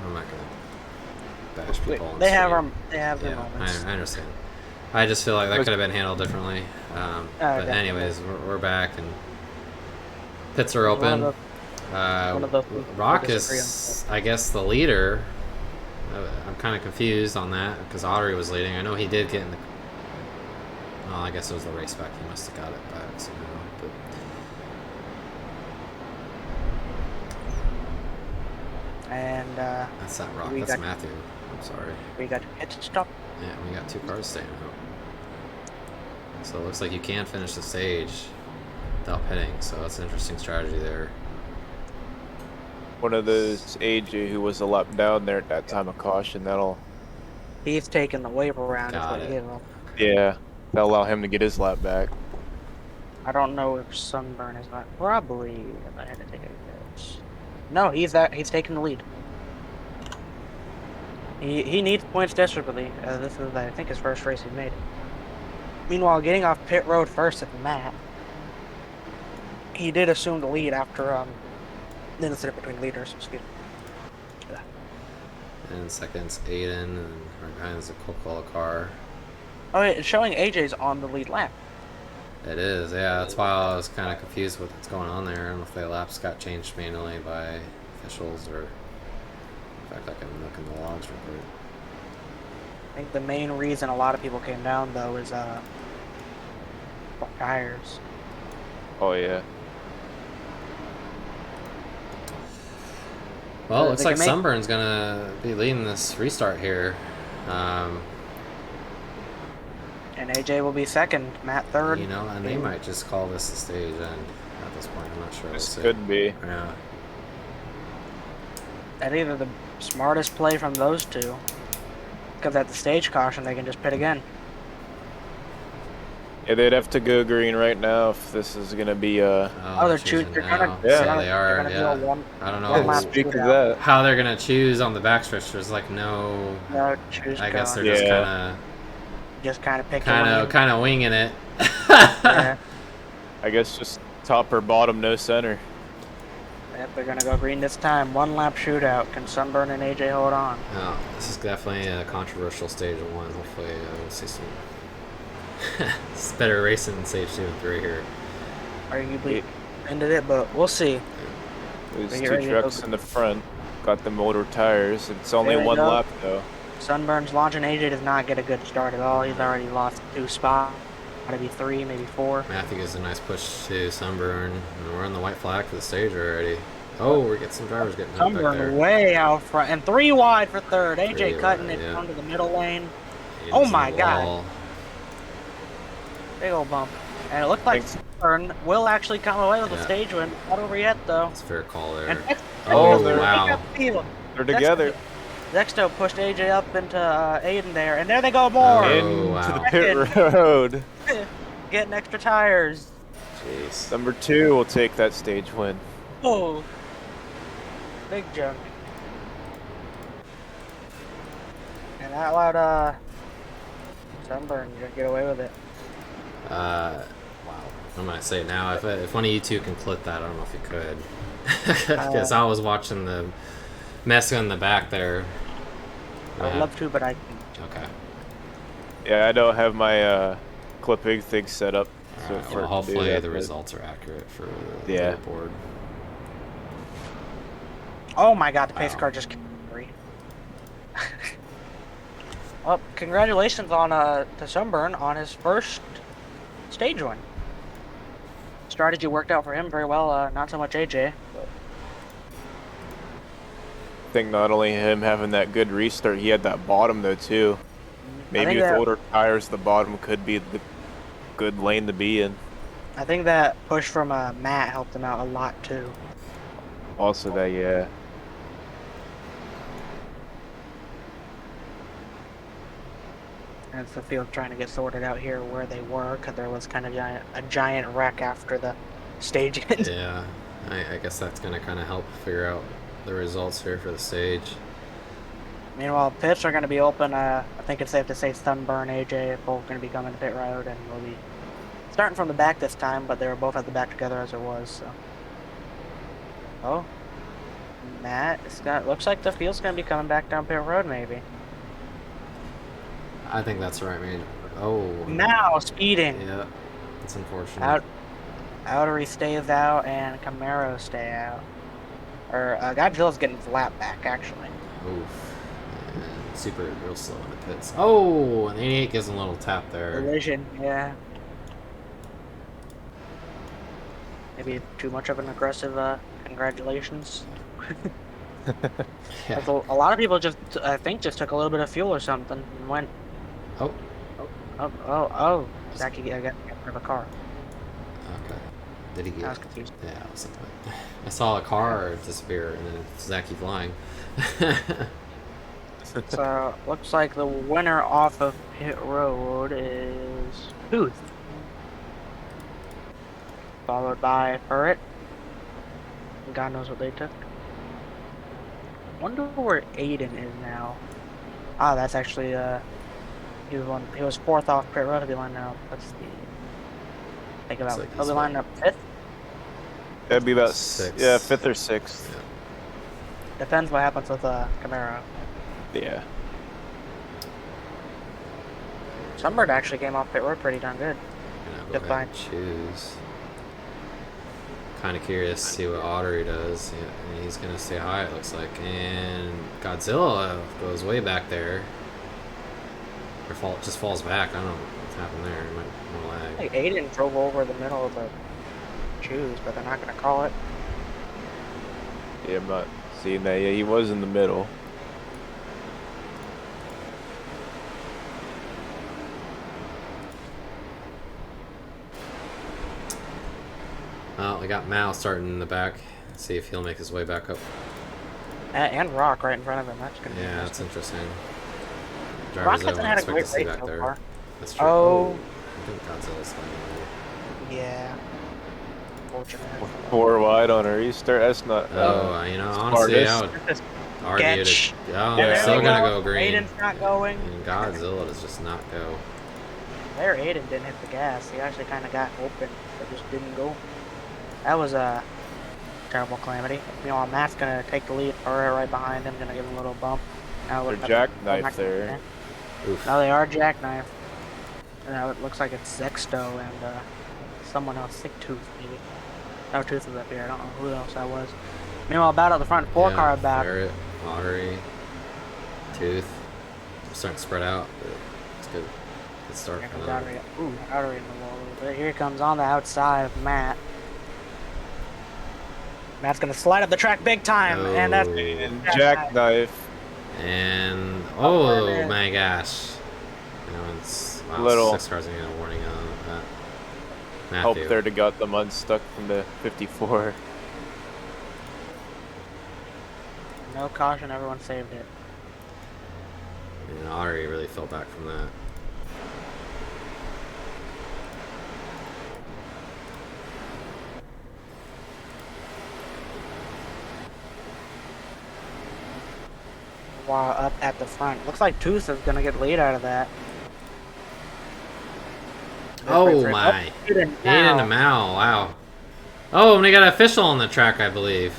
I'm not gonna bash people. on they have stream. they have their Yeah, moments. I understand. I just feel like that could have been handled differently. But definitely. anyways, we're back and pits are One open. of one of the- Rock we disagree is, I guess, the leader. I'm kind of confused on that because Audrey was leading. I know he did get in the. Well, I guess it was the race back. He must have got it back somehow. But And that's not Rock. We That's got- Matthew. I'm sorry. we got pit stop. Yeah, we got 2 cars staying out. So it looks like you can finish the stage without pitting. So that's an interesting strategy there. One of those AJ who was a lap down there at that time of caution. He's taking the wave around. Is Got what it. he gave him. Yeah, that'll allow him to get his lap back. I don't know if Sunburn is not. Probably. If I had to take a guess. No, he's taking the lead. He needs points desperately. This is, I think, his first race he's made. Meanwhile, getting off pit road first at the map, he did assume the lead after the incident between leaders. Excuse me. And second's Aiden, and right behind is a Coca-Cola car. Oh, yeah, it's showing AJ's on the lead lap. It is, yeah. That's why I was kind of confused with what's going on there. I don't know if the laps got changed manually by officials or. In fact, I can look in the logs real quick. I think the main reason a lot of people came down though is tires. Oh yeah. Well, it looks they like can make- Sunburn's gonna be leading this restart here. And AJ will be second, Matt third. You know, and they might just call this the stage end at this point. I'm not sure. We'll This see. could be. Yeah. That's either the smartest play from those two, because at the stage caution they can just pit again. Yeah, they'd have to go green right now if this is gonna be Oh, they're choosing choosing. They're now. gonna. Yeah, So they're they are. gonna do Yeah. a one. I don't one know lap Speak of shootout. that. how they're gonna choose on the backstretch. There's like no. No, choose. I guess they're going. just just kind of picking. kind of winging it. Yeah. I guess just top or bottom, no center. Yep, they're gonna go green this time. One lap shootout. Can Sunburn and AJ hold on? Oh, this is definitely a controversial stage 1. Hopefully, we'll see some. It's better racing than stage 2 and 3 here. Arguably ended it, but we'll see. There's Are you 2 ready to go? trucks in the front. Got the motor tires. It's only There they 1 go. lap though. Sunburn's launching. AJ does not get a good start at all. He's already lost 2 spots. Maybe 3, maybe 4. Matthew gives a nice push to Sunburn, and we're on the white flag for the stage already. Oh, we're getting some drivers getting up back there. Sunburn way out front and 3 wide for third. AJ 3 cutting wide, it yeah. down to the middle lane. He Oh was in my the God. wall. Big old bump. And it looked like Thanks. Sunburn will actually come away with a Yeah. stage win. Not over yet though. It's a fair call there. And Oh, they're- wow. They're together. Zexto pushed AJ up into Aiden there, and there they go more. Oh, Into wow. the pit road. Getting extra tires. Jeez. Number 2 will take that stage win. Oh, big jump. And that allowed Sunburn to get away with it. Wow. I'm gonna say now, if one of you two can clip that, I don't know if you could. Because I was watching the mess in the back there. I would love to, but I can't. Okay. Yeah, I don't have my clipping thing set up. So Alright, for well, it to do hopefully that, the but- results are accurate for the Yeah. board. Oh my God, the pace Wow. car just killed me. Well, congratulations on to Sunburn on his first stage win. Strategy worked out for him very well. Not so much AJ. But I think not only him having that good restart, he had that bottom though too. Maybe think with that- older tires, the bottom could be the good lane to be in. I think that push from Matt helped him out a lot too. Also, that yeah. And it's the field trying to get sorted out here where they were, because there was kind of a giant wreck after the stage ended. Yeah, I guess that's gonna kind of help figure out the results here for the stage. Meanwhile, pits are going to be open. I think it's safe to say Sunburn, AJ are both going to be coming to pit road, and we'll be starting from the back this time, but they were both at the back together as it was. So. Oh, Matt, looks like the field's going to be coming back down pit road, maybe. I think that's right, man. Oh. Now speeding. Yeah, it's unfortunate. Out, Outery stays out, and Camaro stay out. Or Godzilla's getting his lap back, actually. Oof. And super real slow in the pits. Oh, and 88 gives him a little tap there. Collision, yeah. Maybe too much of an aggressive congratulations. Yeah. A lot of people just, I think, just took a little bit of fuel or something and went. Oh. Oh. Zachy got rid of a car. Okay. Did he I get? was confused. Yeah, I was like, I saw a car disappear and then Zachy flying. So, looks like the winner off of pit road is Booth. Followed by FR8. God knows what they took. Wonder where Aiden is now. Ah, that's actually he was 4th off pit road. He'll be lining up. Let's see. Think about Looks it. like He'll be he's lining up 5th. That'd be about Sixth. yeah, 5th or 6th. Depends what happens with Camaro. Yeah. Sunbird actually came off pit road pretty darn good. Go Good ahead and choose. Kind of curious to see what Ottery does. Yeah, and he's gonna stay high, it looks like. And Godzilla goes way back there. Or just falls back. I don't know what's happened there. It might more lag. Like Aiden drove over the middle of the choose, but they're not gonna call it. Yeah, I'm not seeing that. Yeah, he was in the middle. Well, we got Mao starting in the back. Let's see if he'll make his way back up. And Rock right in front of him. That's gonna be Yeah, that's interesting. Rock Drivers I hasn't wouldn't had a expect great to see race back so there. far. That's true. Oh. I think Godzilla's fine. Yeah. Fortunate. 4 wide on a restart. That's not. Oh, you know, honestly, I would Just argue sketch. to. Oh, Yeah. there still they gonna go green. Aiden's not going. And Godzilla does just not go. There, Aiden didn't hit the gas. He actually kind of got open, but just didn't go. That was tough terrible calamity. Meanwhile, Matt's gonna take the lead. Or right behind him, gonna give him a little bump. Now They're look at the- jackknife there. Oof. Now they are jackknife. Now it looks like it's Zexto and someone else, Sick Tooth maybe. No, Tooth is up here. I don't know who else that was. Meanwhile, battle at the front, four-car battle. Ferret, Lottery, Tooth. Starting to spread out, but it's good. Good start Here for comes them. Outery. Ooh, Outery in the wall a little bit. Here comes on the outside of Matt. Matt's gonna slide up the track big time, and that's Oh. Jackknife. And Oh, oh man. my gosh. Now it's wow, Little- 6 cars getting a warning on that. Help Matthew. there to got them unstuck from the 54. no caution. Everyone saved it. And Audrey really fell back from that. While up at the front, looks like Tooth is gonna get lead out of that. Oh my. Hayden Hayden and Mal, wow. Oh, and we got an official on the track, I believe.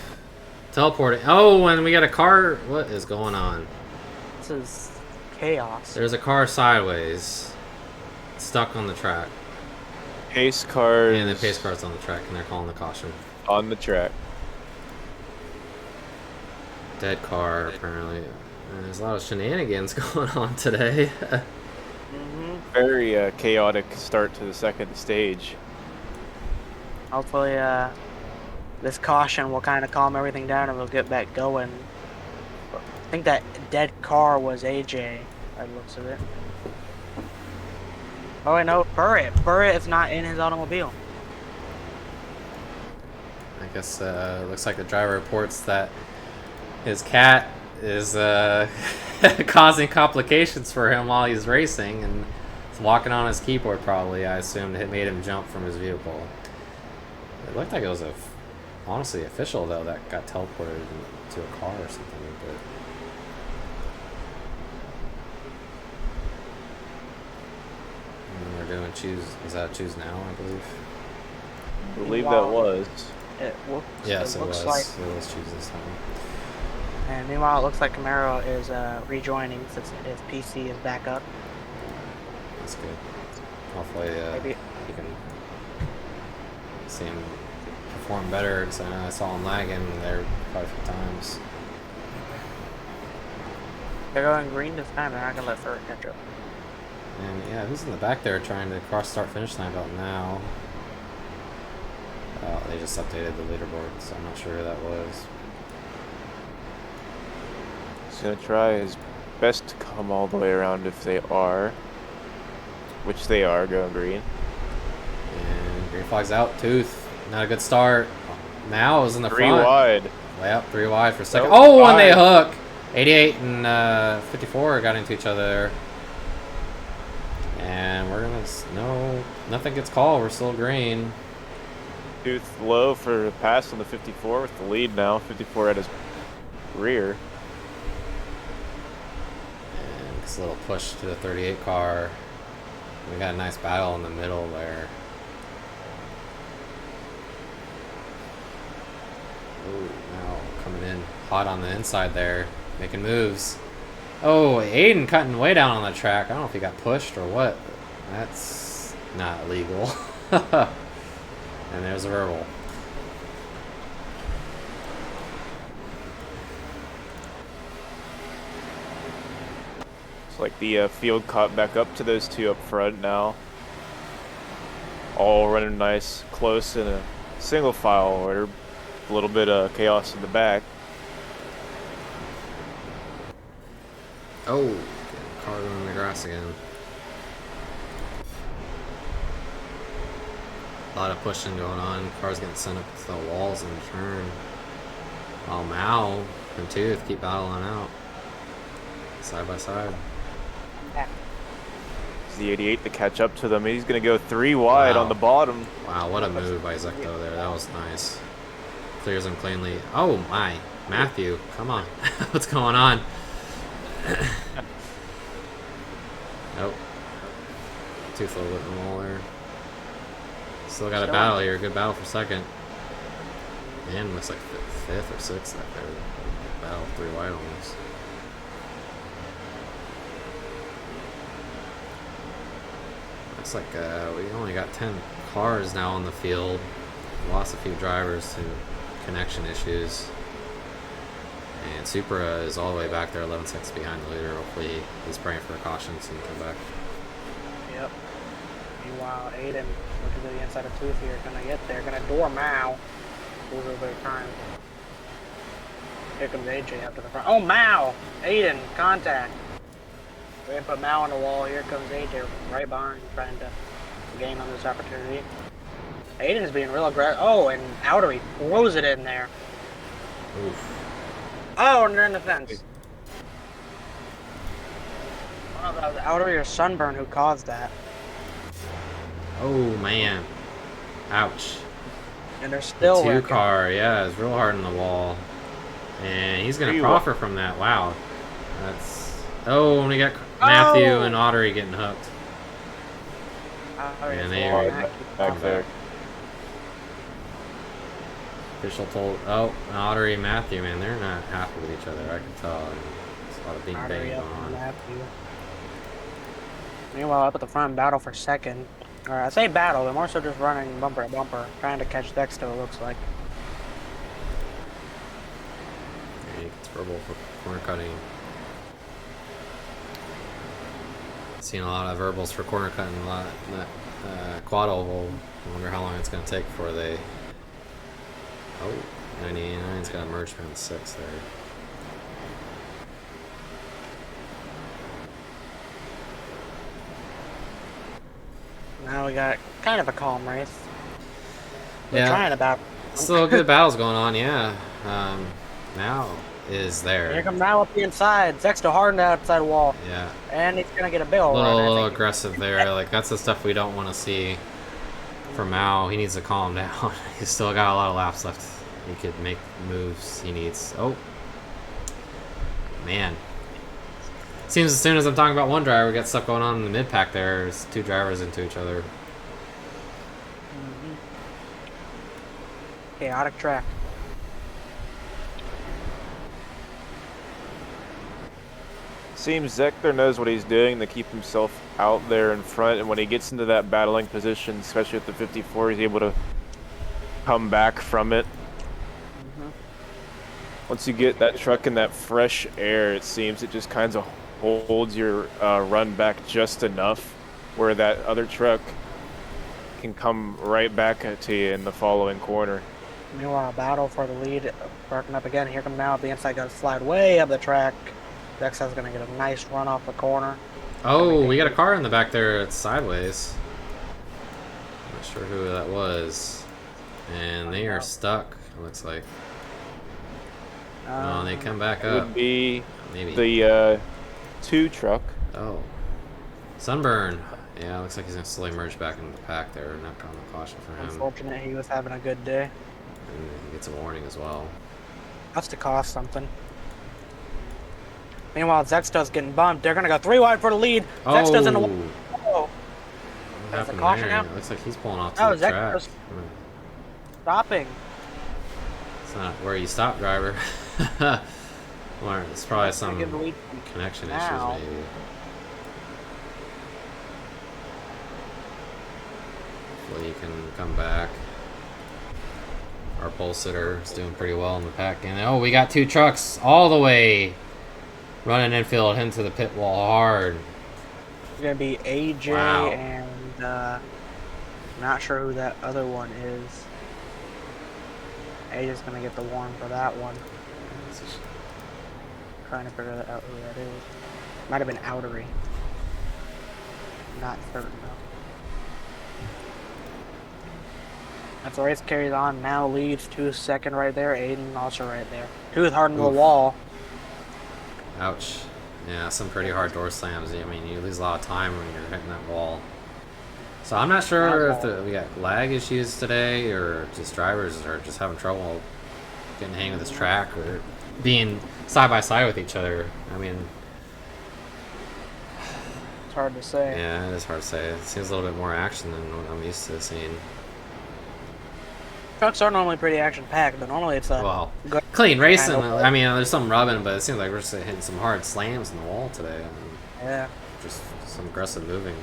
Teleporting. Oh, and we got a car. What is going on? This is chaos. There's a car sideways. Stuck on the track. Pace cars And the pace car's on the track, and they're calling the caution. on the track. Dead car, apparently. There's a lot of shenanigans going on today. Very chaotic start to the second stage. Hopefully, this caution will kind of calm everything down and we'll get back going. I think that dead car was AJ, by the looks of it. Oh, wait, no, Burritt. Burritt is not in his automobile. I guess looks like the driver reports that his cat is causing complications for him while he's racing, and it's walking on his keyboard probably. I assumed it made him jump from his vehicle. It looked like it was honestly official though that got teleported to a car or something. But and we're doing choose. Is that choose now? I believe. I believe Wow. that was. Yes, it it looks was. like. It was choose this time. And meanwhile, it looks like Camaro is rejoining since his PC is back up. That's good. Hopefully, Maybe. you can see him perform better. Because I saw him lagging there quite a few times. They're going green this time. They're not gonna let Ferret catch up. And yeah, who's in the back there trying to cross start finish line about now? They just updated the leaderboard, so I'm not sure who that was. He's gonna try his best to come all the way around if they are. Which they are, going green. And green flag's out. Tooth, not a good start. Now is in the 3 front. wide. Yep, 3 wide for a second. Nope, Oh, and they five. hook. 88 and 54 got into each other. And we're gonna no, nothing gets called. We're still green. Tooth low for a pass on the 54 with the lead now. 54 at his rear. And it's a little push to the 38 car. We got a nice battle in the middle there. Oh, now coming in hot on the inside there, making moves. Oh, Aiden cutting way down on the track. I don't know if he got pushed or what. That's not legal. And there's a verbal. It's like the field caught back up to those two up front now. All running nice, close in a single file order. A little bit of chaos in the back. Oh, car going in the grass again. A lot of pushing going on. Cars getting sent up to the walls in turn. While Mao and Tooth keep battling out. Side by side. It's the 88 to catch up to them. He's going to go 3 wide Wow. on the bottom. Wow, what a move by Zecto there. That was nice. Clears them cleanly. Oh my. Matthew, come on. What's going on? Nope. Tooth a little bit more there. Still got a battle here. Good battle for second. And looks like fifth or sixth out there. Battle 3 wide almost. Looks like we only got 10 cars now on the field. Lost a few drivers to connection issues. And Supra is all the way back there, 11 seconds behind the leader. Hopefully he's praying for a caution so he can come back. Yep. Meanwhile, Aiden looking to the inside of Tooth here. Gonna get there. Gonna door Mao. Lose a little bit of time. Here comes AJ up to the front. Oh, Mao! Aiden, contact. We're gonna put Mao on the wall. Here comes AJ right behind, trying to gain on this opportunity. Aiden's being real aggressive. Oh, and Outery throws it in there. Oof. Oh, and they're in the fence. I don't know if that was Outery or Sunburn who caused that. Oh, man. Ouch. And they're still Two wrecking. car, yeah, it's real hard on the wall. And he's going to profit from that. Wow. That's... Oh, and we got Matthew and Ottery getting hooked. And they are back there. Official told... Oh, Ottery and Matthew, man, they're not happy with each other. I can tell. And there's a lot of big bang going on. Matthew. Meanwhile, up at the front, battle for second. Or I say battle, they're more so just running bumper to bumper, trying to catch Dexter, it looks like. And he gets verbal for corner cutting. Seen a lot of verbals for corner cutting, a lot in that quad oval. I wonder how long it's going to take before they... Oh, 99's got to merge around 6 there. Now we got kind of a calm race. We're Yeah. trying about. Still good battles going on, yeah. Now is Here there. comes Mal up the inside. Dexter hard on the outside wall. Yeah. And he's gonna get a bill. A little, run, I little think. aggressive there. Like, that's the stuff we don't want to see from Mao. He needs to calm down. He's still got a lot of laps left. He could make moves he needs. Oh. Man. Seems as soon as I'm talking about one driver, we got stuff going on in the mid-pack there. There's two drivers into each other. Chaotic track. Seems Zector knows what he's doing to keep himself out there in front, and when he gets into that battling position, especially with the 54, he's able to come back from it. Once you get that truck in that fresh air, it seems it just kind of holds your run back just enough where that other truck can come right back to you in the following corner. Meanwhile, battle for the lead. Barking up again. Here comes Mal. The inside got to slide way up the track. Dexter's gonna get a nice run off the corner. Oh, we got a car in the back there. It's sideways. Not sure who that was. And they are stuck, it looks like. Oh, they come back It up. would be Maybe. the 2 truck. Oh. Sunburn. Yeah, looks like he's going to slowly merge back into the pack there. Not calling the caution for him. Unfortunate, he was having a good day. And he gets a warning as well. That's to cost something. Meanwhile, Zexta's getting bumped. They're gonna go 3 wide for the lead. Zexta's in the. Oh! Oh, What There's a happened caution there? out. It looks like he's pulling off to Oh, the track. Zexta's stopping. It's not where you stop, driver. Or it's probably That's gonna some give the lead connection now. issues, maybe. Hopefully he can come back. Our pole sitter is doing pretty well in the pack. And oh, we got 2 trucks all the way running infield into the pit wall hard. It's gonna be AJ Wow. and not sure who that other one is. AJ's gonna get the warn for that one. Trying to figure out who that is. Might have been Outery. Not certain though. As the race carries on, now leads 2 second right there. Aiden also right there. 2 hard on the Oof. wall. Ouch. Yeah, some pretty hard door slams. I mean, you lose a lot of time when you're hitting that wall. So I'm not sure if we got lag issues today or just drivers are just having trouble getting the hang of this track or being side by side with each other. I mean, It's hard to say. yeah, it is hard to say. It seems a little bit more action than what I'm used to seeing. Trucks are normally pretty action-packed, but normally it's a Well, good clean racing. kind of. I mean, there's some rubbing, but it seems like we're just hitting some hard slams in the wall today. And Yeah. just some aggressive moving.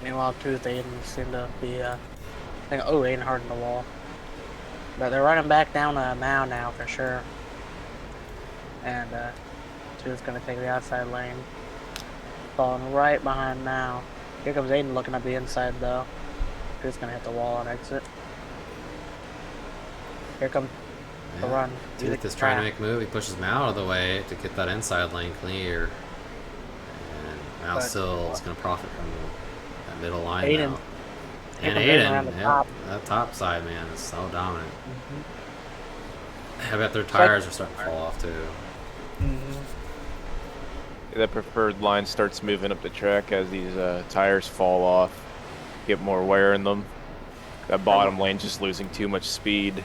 Meanwhile, too, they didn't seem to be, Aiden hard in the wall. But they're running back down Mao now for sure. And, Two's gonna take the outside lane. Falling right behind Mao. Here comes Aiden looking at the inside, though. Two's gonna hit the wall on exit. Here comes the run. Tooth is trying to make a move. He pushes Mao out of the way to get that inside lane clear. And Mao still is going to profit from that middle line Aiden. now. And Around the Aiden, top. that top side, man, is so dominant. I bet their tires are starting to fall off, too. That preferred line starts moving up the track as these tires fall off, get more wear in them. That bottom lane's just losing too much speed.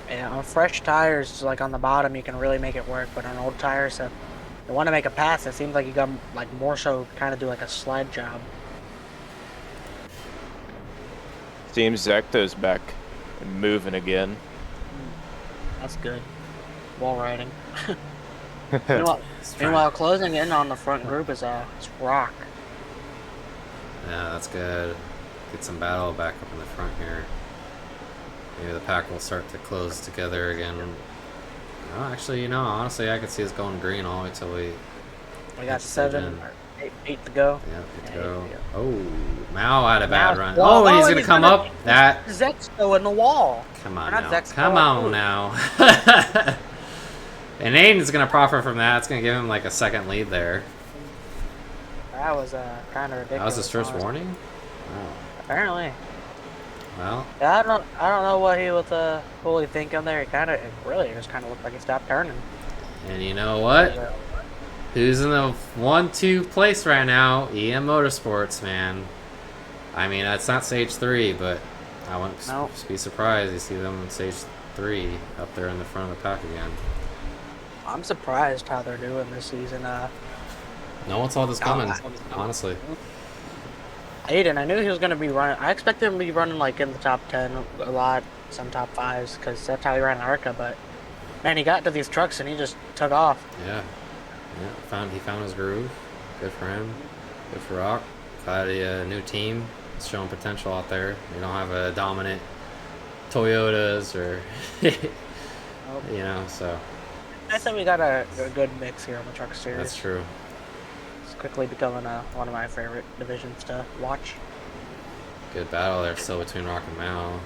Yeah, on fresh tires, like on the bottom, you can really make it work. But on old tires, if you want to make a pass, it seems like you got like more so kind of do like a slide job. Seems Zecto's back and moving again. That's good. Wall riding. Meanwhile, closing in on the front group is it's Rock. Yeah, that's good. Get some battle back up in the front here. Maybe the pack will start to close together again. Oh, actually, you know, honestly, I could see us going green all the way till we got 8 to go. Yeah, 8 to go. Oh, Mao had a bad run. Well, Oh, and he's gonna come up. That. Zexto in the wall. Come on Not now. Zexto, Come on now. And Aiden's gonna profit from that. It's gonna give him like a second lead there. That was kind of ridiculous. That was his first warning. Wow. Apparently. Well. Yeah, I don't know what he was fully thinking there. It really just kind of looked like he stopped turning. And you know what? Who's in the 1-2 place right now? EM Motorsports, man. I mean, it's not stage 3, but I wouldn't be surprised to see them in stage 3 up there in the front of the pack again. I'm surprised how they're doing this season. No one saw this coming, honestly. Aiden, I knew he was going to be running. I expected him to be running like in the top 10 a lot, some top 5s, because that's how he ran in ARCA. But man, he got to these trucks and he just took off. Yeah, he found his groove. Good for him. Good for Rock. Glad a new team is showing potential out there. We don't have a dominant Toyotas or you know. So I think we got a good mix here on the truck series. that's true. Quickly becoming one of my favorite divisions to watch. Good battle there still between Rock and Mao.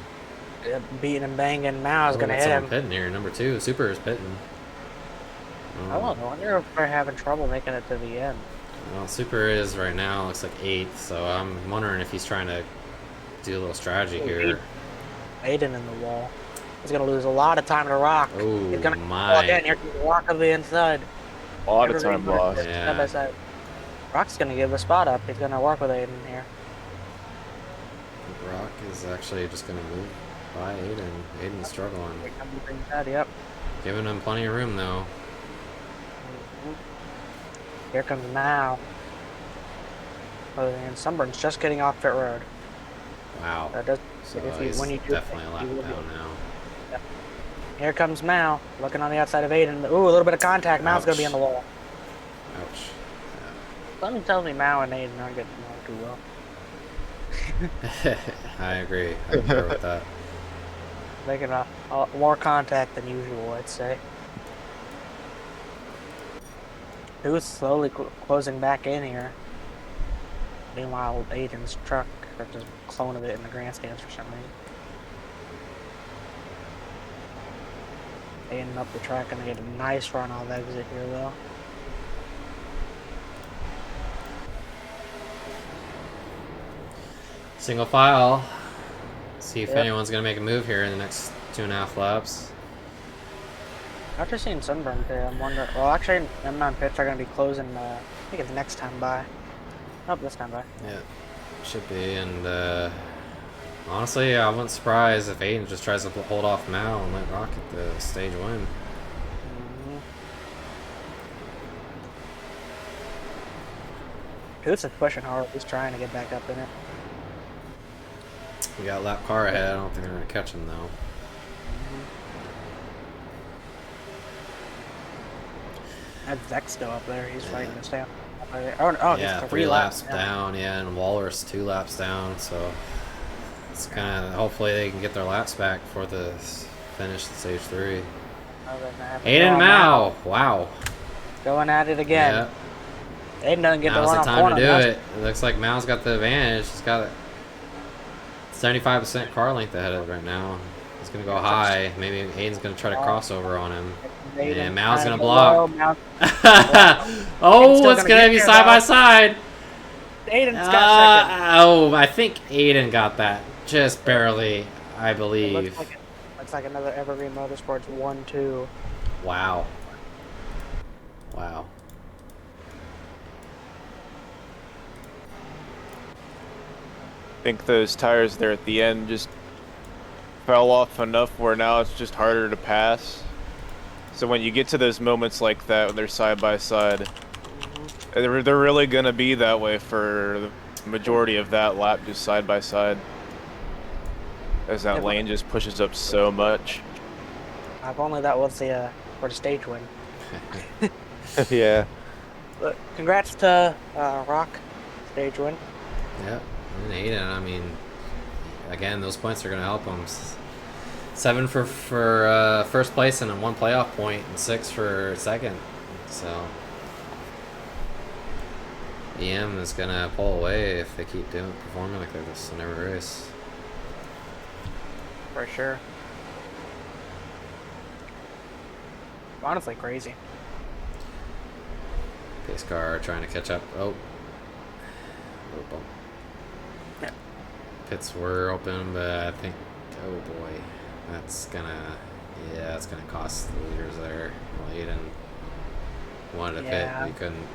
Beating and banging. Mao's gonna hit him. Pitting here, number 2. Super is pitting. I wonder if they're having trouble making it to the end. Well, Super is right now looks like 8th, so I'm wondering if he's trying to do a little strategy here. Aiden in the wall. He's gonna lose a lot of time to Rock. Oh He's gonna my! again. Here comes Rock of the inside. A lot of time lost. Yeah. Side by side. Rock's gonna give a spot up. He's gonna work with Aiden here. Rock is actually just gonna move by Aiden. Aiden's struggling. Yep. Giving him plenty of room though. Here comes Mao. And Sunburn's just getting off pit road. Wow. That does, So if he's when you do definitely a lap down now. Yep. Here comes Mao, looking on the outside of Aiden. Ooh, a little bit of contact. Mao's gonna be on the wall. Ouch. Something tells me Mao and Aiden aren't getting along too well. Yeah. I agree. I agree with that. Making more contact than usual, I'd say. Who's slowly closing back in here. Meanwhile, Aiden's truck, or just a clone of it in the grandstands for some reason. Aiden up the track and they get a nice run off exit here, though. Single file. See if anyone's gonna make a move here in the next 2.5 laps. After seeing Sunburn today, I'm wondering. Well, actually, M9 pits are going to be closing. I think it's next time by. Nope, this time by. Yeah, should be. And honestly, I wouldn't surprise if Aiden just tries to hold off Mao and let Rock get the stage win. Coots is pushing hard. He's trying to get back up in it. We got a lap car ahead. I don't think they're going to catch him, though. That's Zach still up there. He's fighting to stay up. Oh, Yeah, he's 3 laps yeah. down, yeah, and Walrus 2 laps down, so it's gonna, hopefully they can get their laps back for the finish at stage 3. Aiden Mao, wow. Going at it again. Yeah. Aiden doesn't get Now's the the run time on to corner. do it. It looks like Mao's got the advantage. He's got a 75% car length ahead of it right now. He's gonna go high. Maybe Aiden's gonna try to cross over on him. And Mao's gonna block. Oh, it's gonna be side by side. Aiden's got second. Oh, I think Aiden got that just barely, I It believe. looks like another Evergreen Motorsports 1-2. Wow. Wow. I think those tires there at the end just fell off enough where now it's just harder to pass. So when you get to those moments like that when they're side by side, they're really gonna be that way for the majority of that lap, just side by side, as that lane just pushes up so much. If only that was the for the stage win. Yeah. But congrats to Rock, stage win. Yep. And Aiden, I mean, again, those points are going to help him. 7 for first place and 1 playoff point, and 6 for second. So EM is going to pull away if they keep performing like this in every race. For sure. Honestly, crazy. Pace car trying to catch up. Oh. Bump. Yeah. Pits were open, but I think, oh boy, that's gonna cost the leaders there. Well, Aiden wanted to pit, but he couldn't.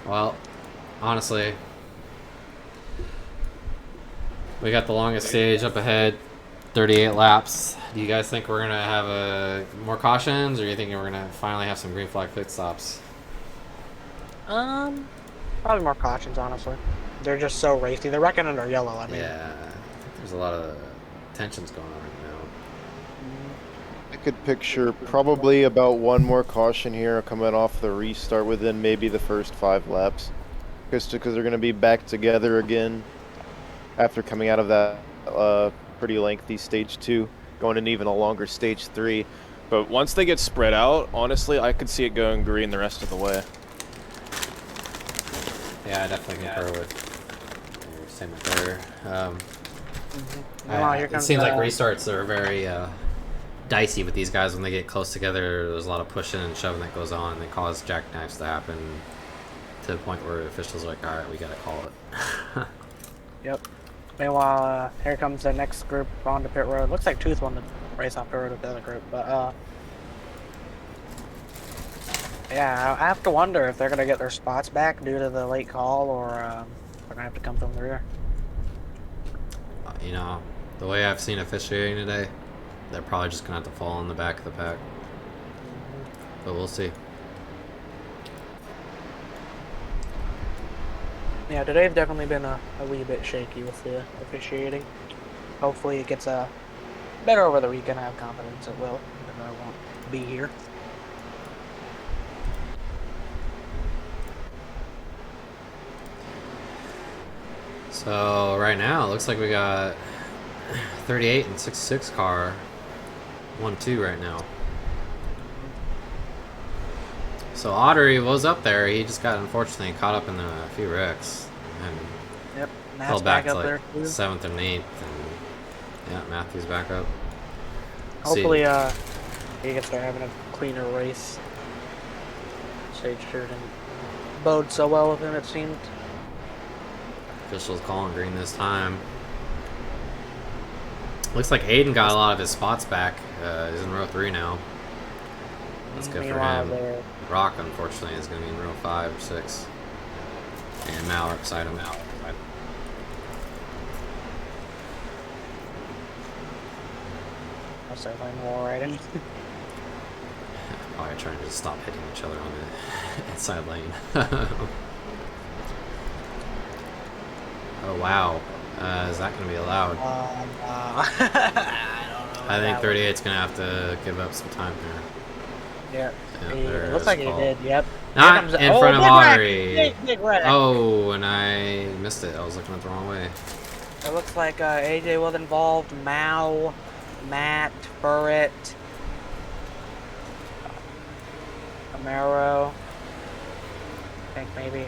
Well, honestly, we got the longest stage up ahead, 38 laps. Do you guys think we're going to have more cautions, or do you think we're going to finally have some green flag pit stops? Probably more cautions, honestly. They're just so racy. They're wrecking under yellow, I mean. Yeah, I think there's a lot of tensions going on right now. I could picture probably about one more caution here coming off the restart within maybe the first 5 laps. Because they're going to be back together again after coming out of that pretty lengthy stage 2, going into even a longer stage 3. But once they get spread out, honestly, I could see it going green the rest of the way. Yeah, I definitely concur with your statement there. It seems like restarts are very dicey with these guys when they get close together. There's a lot of pushing and shoving that goes on. They cause jackknives to happen to the point where officials are like, all right, we got to call it. Yep. Meanwhile, here comes the next group onto pit road. Looks like Tooth won the race off pit road with the other group, but yeah, I have to wonder if they're gonna get their spots back due to the late call, or they're gonna have to come from the rear. You know, the way I've seen officiating today, they're probably just gonna have to fall in the back of the pack. But we'll see. Yeah, today's definitely been a wee bit shaky with the officiating. Hopefully it gets better over the weekend. I have confidence it will, even though I won't be here. So right now, it looks like we got 38 and 66 car 1-2 right now. So Audrey was up there. He just got unfortunately caught up in a few wrecks and Yep, fell Matt's back back to up there like too. 7th and 8th. And yeah, Matthew's back up. Hopefully, he can start having a cleaner race. Stage 2 didn't bode so well with him, it seemed. Officials calling green this time. Looks like Aiden got a lot of his spots back. He's in row 3 now. That's good for him. Rock, unfortunately, is going to be in row 5 or 6. And Mal right beside him. I'll start playing more right in. Probably trying to just stop hitting each other on the inside lane. Oh wow, is that going to be allowed? I don't know I about think that one. 38's going to have to give up some time here. Yeah, Yeah, it there looks is a like he call. did. Yep. Here Not comes. in Oh, front of big wreck! Audrey. Big wreck. Oh, and I missed it. I was looking at the wrong way. It looks like AJ was involved. Mao, Matt, Burritt, Camaro. I think maybe.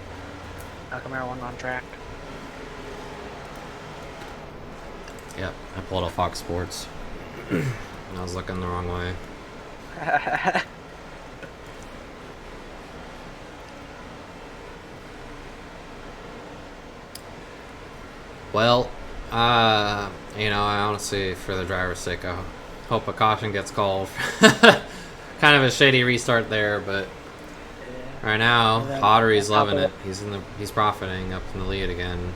Camaro wasn't on track. Yep, I pulled a Fox Sports. And I was looking the wrong way. Well, you know, I honestly, for the driver's sake, I hope a caution gets called. Kind of a shady restart there, but right now, And then Audrey's on top loving of it. He's profiting up in the lead again.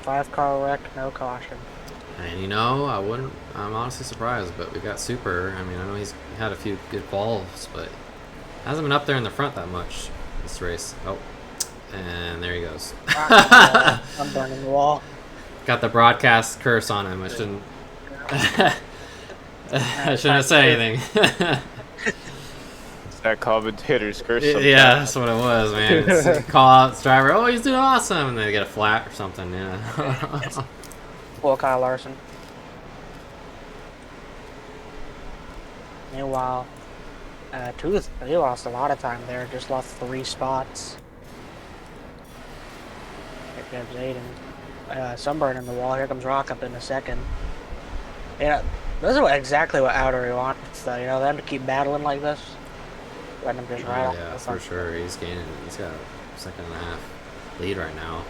5-car wreck, no caution. And you know, I'm honestly surprised, but we got Super. I mean, I know he's had a few good quals, but hasn't been up there in the front that much this race. Oh, and there he goes. I'm burning the wall. Got the broadcast curse on him. I shouldn't. I shouldn't have said anything. It's that commentator's curse. Yeah, that's what it was, man. It's, call out the driver. Oh, he's doing awesome, and then they get a flat or something. Yeah. Well, Kyle Larson. Meanwhile, Tooth, he lost a lot of time there. Just lost 3 spots. Here comes Aiden. Sunburn in the wall. Here comes Rock up in a second. Yeah, this is exactly what Outery wants, though. You know, them to keep battling like this. Letting them just right off Yeah, the for front. sure. He's gaining. He's got a second and a half lead right now.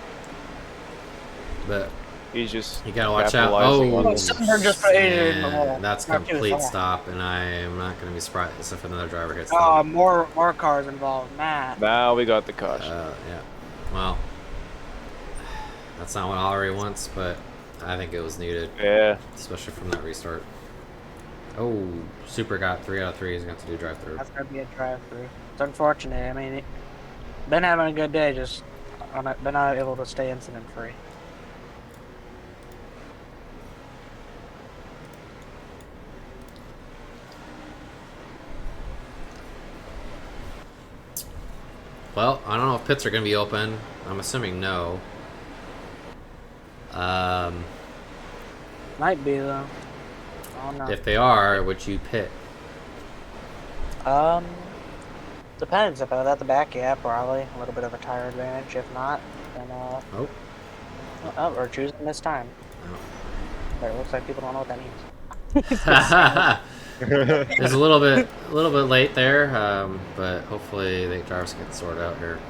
But He's just you gotta watch out. capitalizing Oh, on Sunburn just put Aiden in the man, wall. that's Not too complete far. stop, and I am not gonna be surprised if another driver hits them. Oh, more cars involved. Matt. Now we got the caution. Yeah. Well, that's not what Audrey wants, but I think it was needed, Yeah. especially from that restart. Oh, Super got 3 out of 3. He's going to have to do drive-through. That's gonna be a drive-through. It's unfortunate. I mean, been having a good day, just been not able to stay incident-free. Well, I don't know if pits are going to be open. I'm assuming no. Might be though. I don't know. If they are, would you pit? Depends. If I was at the back, yeah, probably a little bit of a tire advantage. If not, then Oh. we're choosing this time. Oh. But it looks like people don't know what that means. It's a little bit late there, but hopefully the drivers get sorted out here.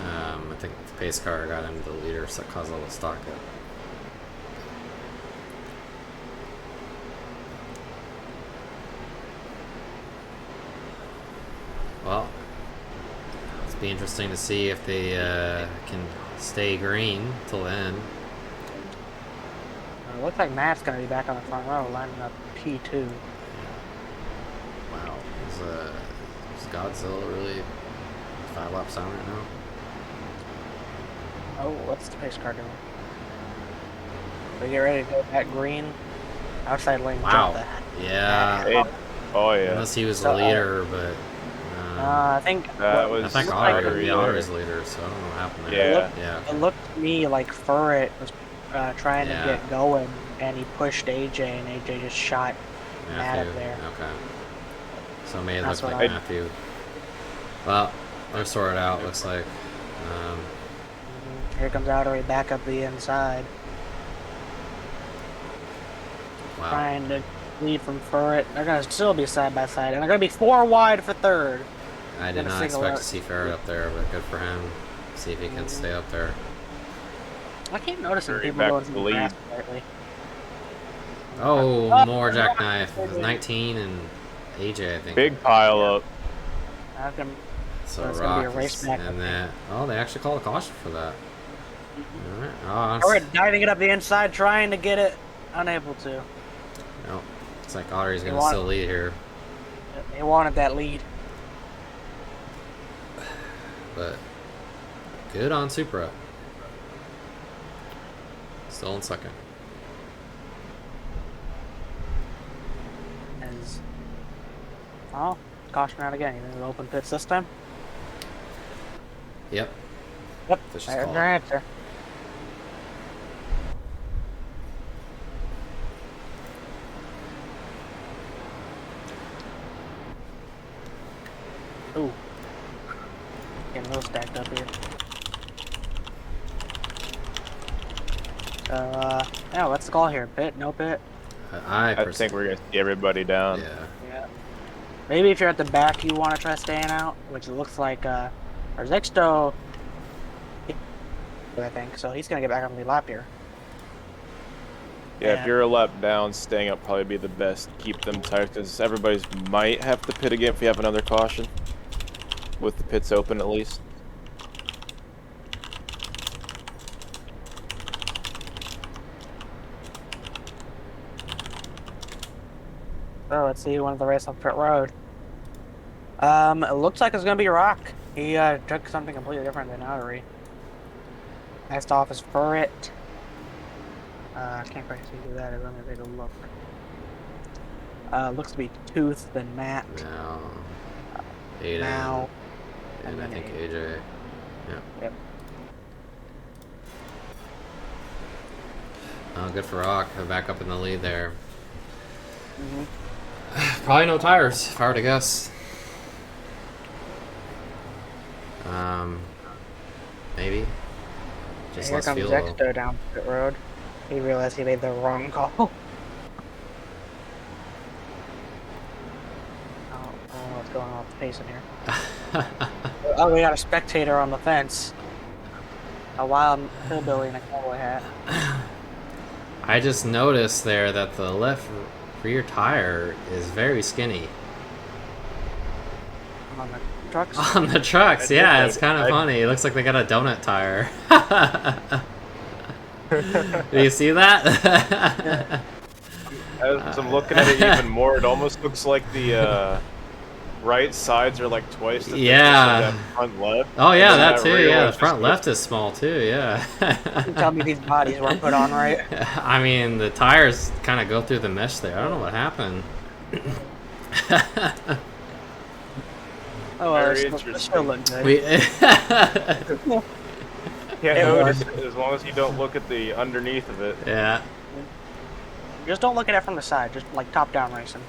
I think the pace car got into the leader, so that caused a little stock up. Well, it's be interesting to see if they can stay green till the end. It looks like Matt's gonna be back on the front row, lining up P2. Wow, is Godzilla really 5 laps down right now? Oh, what's the pace car doing? We get ready to go back green. Outside lane. Wow. Jump that. Yeah. Hey. Oh yeah. Unless he was the So, leader, but I think That I was think Audrey, Audrey's leader, so I don't know what happened there. Yeah. Yeah. it looked to me like Furret was trying Yeah. to get going, and he pushed AJ, and AJ just shot Matt up there. Okay. So it may have That's looked what like I- Matthew. Well, they're sorted out, looks like. Here comes Outery back up the inside, Wow. trying to lead from Furret. They're gonna still be side by side, and they're gonna be 4 wide for third. I did Gonna not single expect out. to see Ferret up there, but good for him. See if he can stay up there. I keep noticing Already people back going to to the the lead. grass lately. Oh, Oh, more jackknife. It was 19 and AJ, I think. Big pile up. How come So it's gonna be a Rock race is, back and that. Oh, they actually called a caution for that. All right. Oh, Furret diving it up the inside, trying to get it, unable to. no. It's like Audrey's gonna want- still lead here. He wanted that lead. but good on Supra. Still in second. As oh, caution out again. You think it'll open pits this time? Yep. Yep. That's just There's call your it. answer. Ooh. Getting a little stacked up here. Yeah, what's the call here? Pit? No pit? I I think we're gonna see everybody down. Yeah. Yeah. Maybe if you're at the back, you want to try staying out, which it looks like, our Zexto, I think, so he's gonna get back on the lap here. Yeah, Yeah. if you're a lap down, staying up probably be the best. Keep them tight because everybody's might have to pit again if you have another caution. With the pits open at least. So let's see who won the race on pit road. It looks like it's gonna be Rock. He took something completely different than Outery. Next off is FR8. I can't quite see who that is. I'm gonna take a look. Looks to be Tooth, then Matt. Now, Aiden, Now, and I then think Aiden. AJ. Yeah. Yep. Oh, good for Rock. Back up in the lead there. Mhm. Probably no tires, if I were to guess. Maybe. Just Here less comes fuel. Zexto down pit road. He realized he made the wrong call. Oh, what's going on with the pace in here? Oh, we got a spectator on the fence. A wild hillbilly in a cowboy hat. I just noticed there that the left rear tire is very skinny. On the trucks. On the trucks, yeah, it's kind of I- funny. It looks like they got a donut tire. Do you see that? As I'm looking at it even more, it almost looks like the right sides are like twice the thickness Yeah. of that front left. Oh yeah, And then that too. rear Yeah, the one front just left is small too. Yeah. You tell me these bodies weren't put on right. I mean, the tires kind of go through the mesh there. I don't know what happened. Oh, well, Very it interesting. still look good. We. Yeah, It notice was. it as long as you don't look at the underneath of it. Yeah. Just don't look at it from the side. Just like top down racing.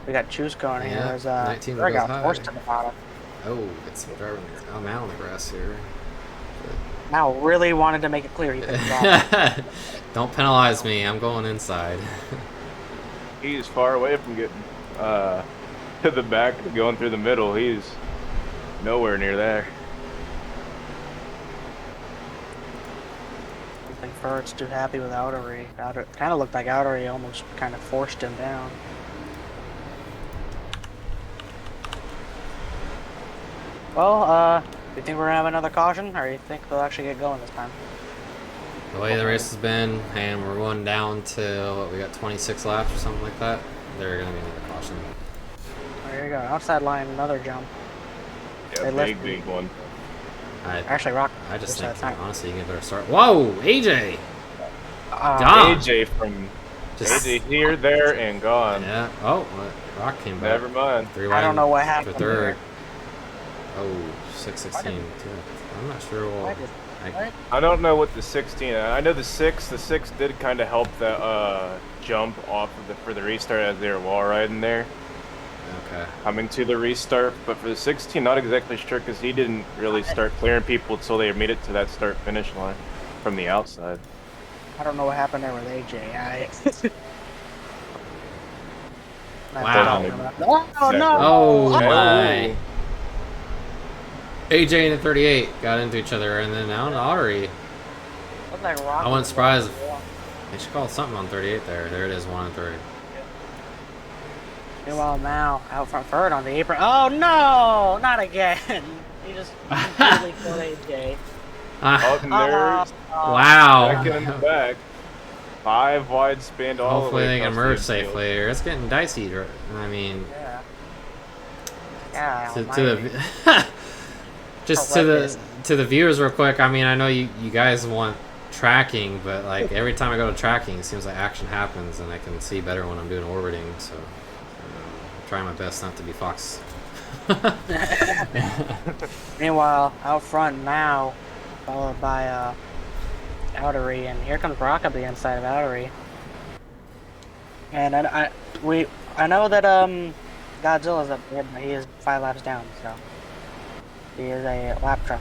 We got Chusco in here. Yeah, There's 19 Greg goes got high. forced to the bottom. Oh, get some driving. I'm out on the grass here. Now really wanted to make it clear he couldn't drive. Don't penalize me. I'm going inside. He's far away from getting to the back and going through the middle. He's nowhere near there. I think Furt's too happy with Outery. Kind of looked like Outery almost kind of forced him down. Well, do you think we're gonna have another caution, or do you think they'll actually get going this time? The way the race has been, and we're going down to what, we got 26 laps or something like that. They're gonna be another caution. There you go. Outside line, another jump. Yeah, They left big, me. big one. Actually, Rock. I just There's think that time. honestly you can better start. Whoa, AJ! Ah, Dom. AJ from Just AJ here, there, and gone. yeah. Oh, what? Rock came back. Never mind. Three I don't wide know what for happened third. there. Oh, 616 too. I'm not sure. Why did- I don't know what the 16. I know the 6. The 6 did kind of help the jump off of for the restart as they were wall riding there, Okay. coming to the restart. But for the 16, not exactly sure because he didn't really start clearing people until they made it to that start finish line from the outside. I don't know what happened there with AJ. Wow. Oh no! Oh Oh, my. AJ and the 38 got into each other, and then now an Ottery. Looked like Rock I wasn't was- surprised. They should call something on 38 there. There it is, 1 and 3. Meanwhile, now out front third on the apron. Oh no! Not again! He just completely killed AJ. Ah, Up and there's wow. back in the back. 5 wide spanned all Hopefully the way they can across merge the infield. safely. It's getting dicey. I mean, Yeah. Yeah. to almighty. the Just horrendous. to the viewers real quick. I mean, I know you guys want tracking, but like every time I go to tracking, it seems like action happens, and I can see better when I'm doing orbiting. So I'm trying my best not to be Fox. Meanwhile, out front now, followed by Outery, and here comes Rock up the inside of Outery. And I know that Godzilla's up there, but he is 5 laps down, so he is a lap truck.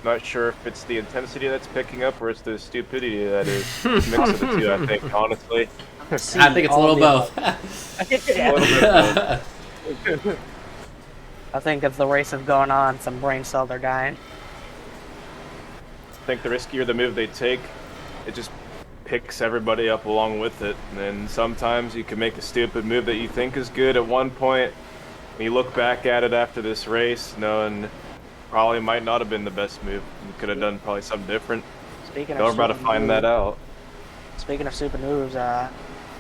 Not sure if it's the intensity that's picking up or it's the stupidity that is. It's a mix of the two, I think, honestly. I think it's a little both. A little bit both. I think if the race is going on, some brain cells are dying. I think the riskier the move they take, it just picks everybody up along with it. And then sometimes you can make a stupid move that you think is good at one point. When you look back at it after this race, knowing probably might not have been the best move. You could have done probably something different. Speaking We're of about to stupid find that moves- out. Speaking of stupid moves,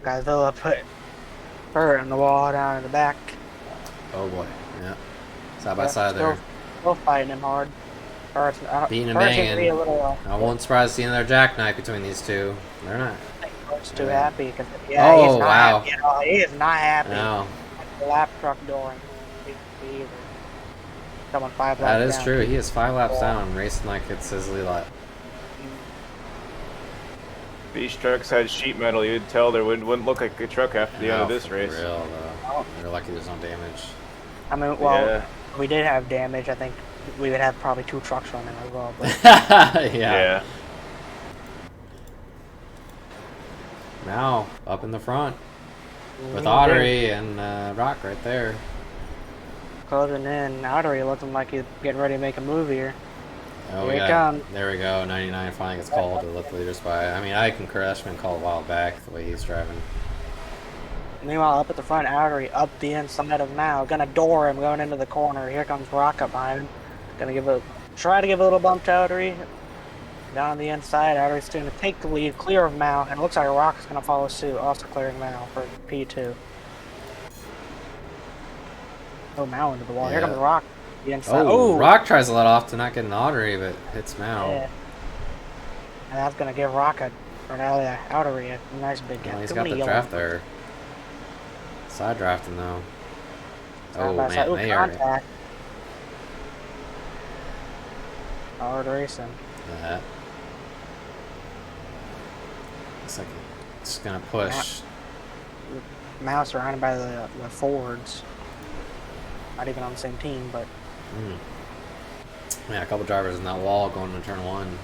Godzilla put her in the wall down in the back. Oh boy, yeah. Side by side Still, there. still fighting him hard. Beating and Hurts seem to be banging. a little, I won't surprise seeing another jackknife between these two. They're not. Hurts too Yeah. happy because he's Oh, not wow. happy at all. He is not happy. No, The lap truck door. Either. Someone 5 laps that is down. true. He is 5 laps Yeah. down, racing like it's his lap. These trucks had sheet metal. You'd tell there wouldn't look like a truck after the end of this For race. real, though. They're lucky there's no damage. I mean, well, Yeah. if we did have damage, I think we would have probably 2 trucks running as well. But Yeah. Now, up in the front with Ottery and Rock right there. closing in, Outery looking like he's getting ready to make a move here. Oh, Here it yeah. comes. There we go. 99 finally gets called to let the leaders by. I mean, I concur. That's been called a while back, the way he's driving. Meanwhile, up at the front, Outery up the inside of Mao, gonna door him going into the corner. Here comes Rock up behind him. Gonna try to give a little bump to Outery. Down on the inside, Outery's going to take the lead, clear of Mao, and it looks like Rock is gonna follow suit, also clearing Mao for P2. Oh, Mao into the wall. Here Yeah. comes Rock. The inside. Oh, Oh, Rock tries to let off to not get an Ottery, but hits Mao. yeah. And that's gonna give Rock Outery a nice big gap. Well, he's Too got many the yellow- draft there. Side drafting, though. Oh, Side by side. man, Ooh, they are. contact. Hard racing. That. Looks like it's gonna push. Mao surrounded by the Fords. Not even on the same team, but Yeah, a couple drivers in that wall going to turn 1.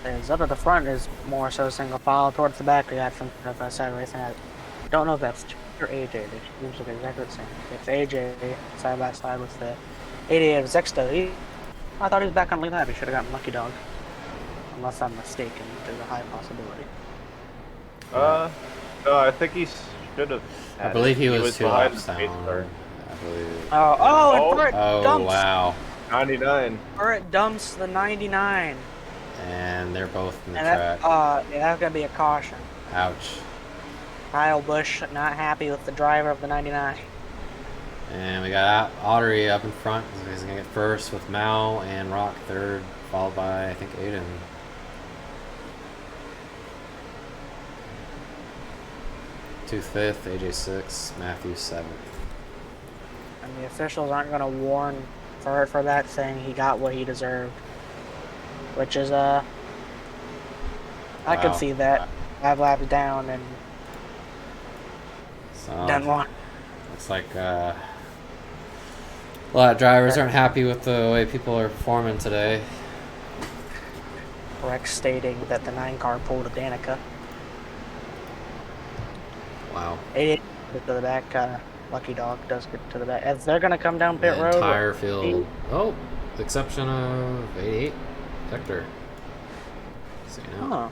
is up at the front is more so single file. Towards the back, we got some side racing. I don't know if that's or AJ. They seems like exactly the same. It's AJ side by side with the 88 of Zexto. I thought he was back on lead lap. He should have gotten Lucky Dog. Unless I'm mistaken, there's a high possibility. No, I think he should have. I believe he was 2 behind laps the pace down. car. I believe. And Burt Oh, dumps. wow. 99. Burt dumps the 99. And they're both in the And track. that's gonna be a caution. Ouch. Kyle Busch not happy with the driver of the 99. And we got Ottery up in front. He's going to get first with Mao and Rock third, followed by, I think, Aiden. Tooth fifth, AJ 6th, Matthew 7th. And the officials aren't gonna warn for that, saying he got what he deserved. Which is I could Wow. see that. 5 laps down and So, done one. looks like a lot of drivers aren't happy with the way people are performing today. Rex stating that the 9 car pulled a Danica. Wow. 88 to the back. Lucky Dog does get to the back. As they're gonna come down pit The road. entire field. Oh, the exception of 88, Vector. See now.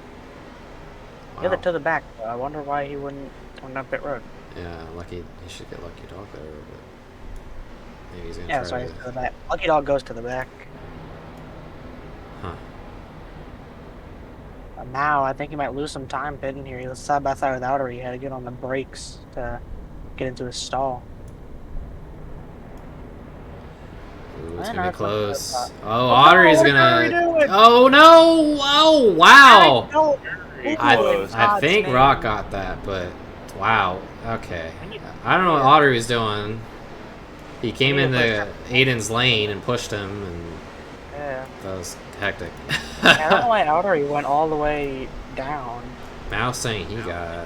Huh. Give it to the back. I wonder why he wouldn't come down pit road. Yeah, lucky. He should get Lucky Dog there, but maybe he's gonna Yeah, try sorry, to. to the back. Lucky Dog goes to the back. Huh. Now I think he might lose some time pitting here. He was side by side with Outer. He had to get on the brakes to get into his stall. Ooh, it's I gonna know be it's not close. good, Oh, no, Ottery's what's Outer gonna. doing? Oh no! Oh wow! Very I Who in close. I God's think Rock name? got that, but wow. Okay. I need- I don't know what yeah. Ottery was doing. He came need to into Aiden's lane and pushed him, and Yeah. that was hectic. I don't know why Outer he went all the way down. Mouse saying he got.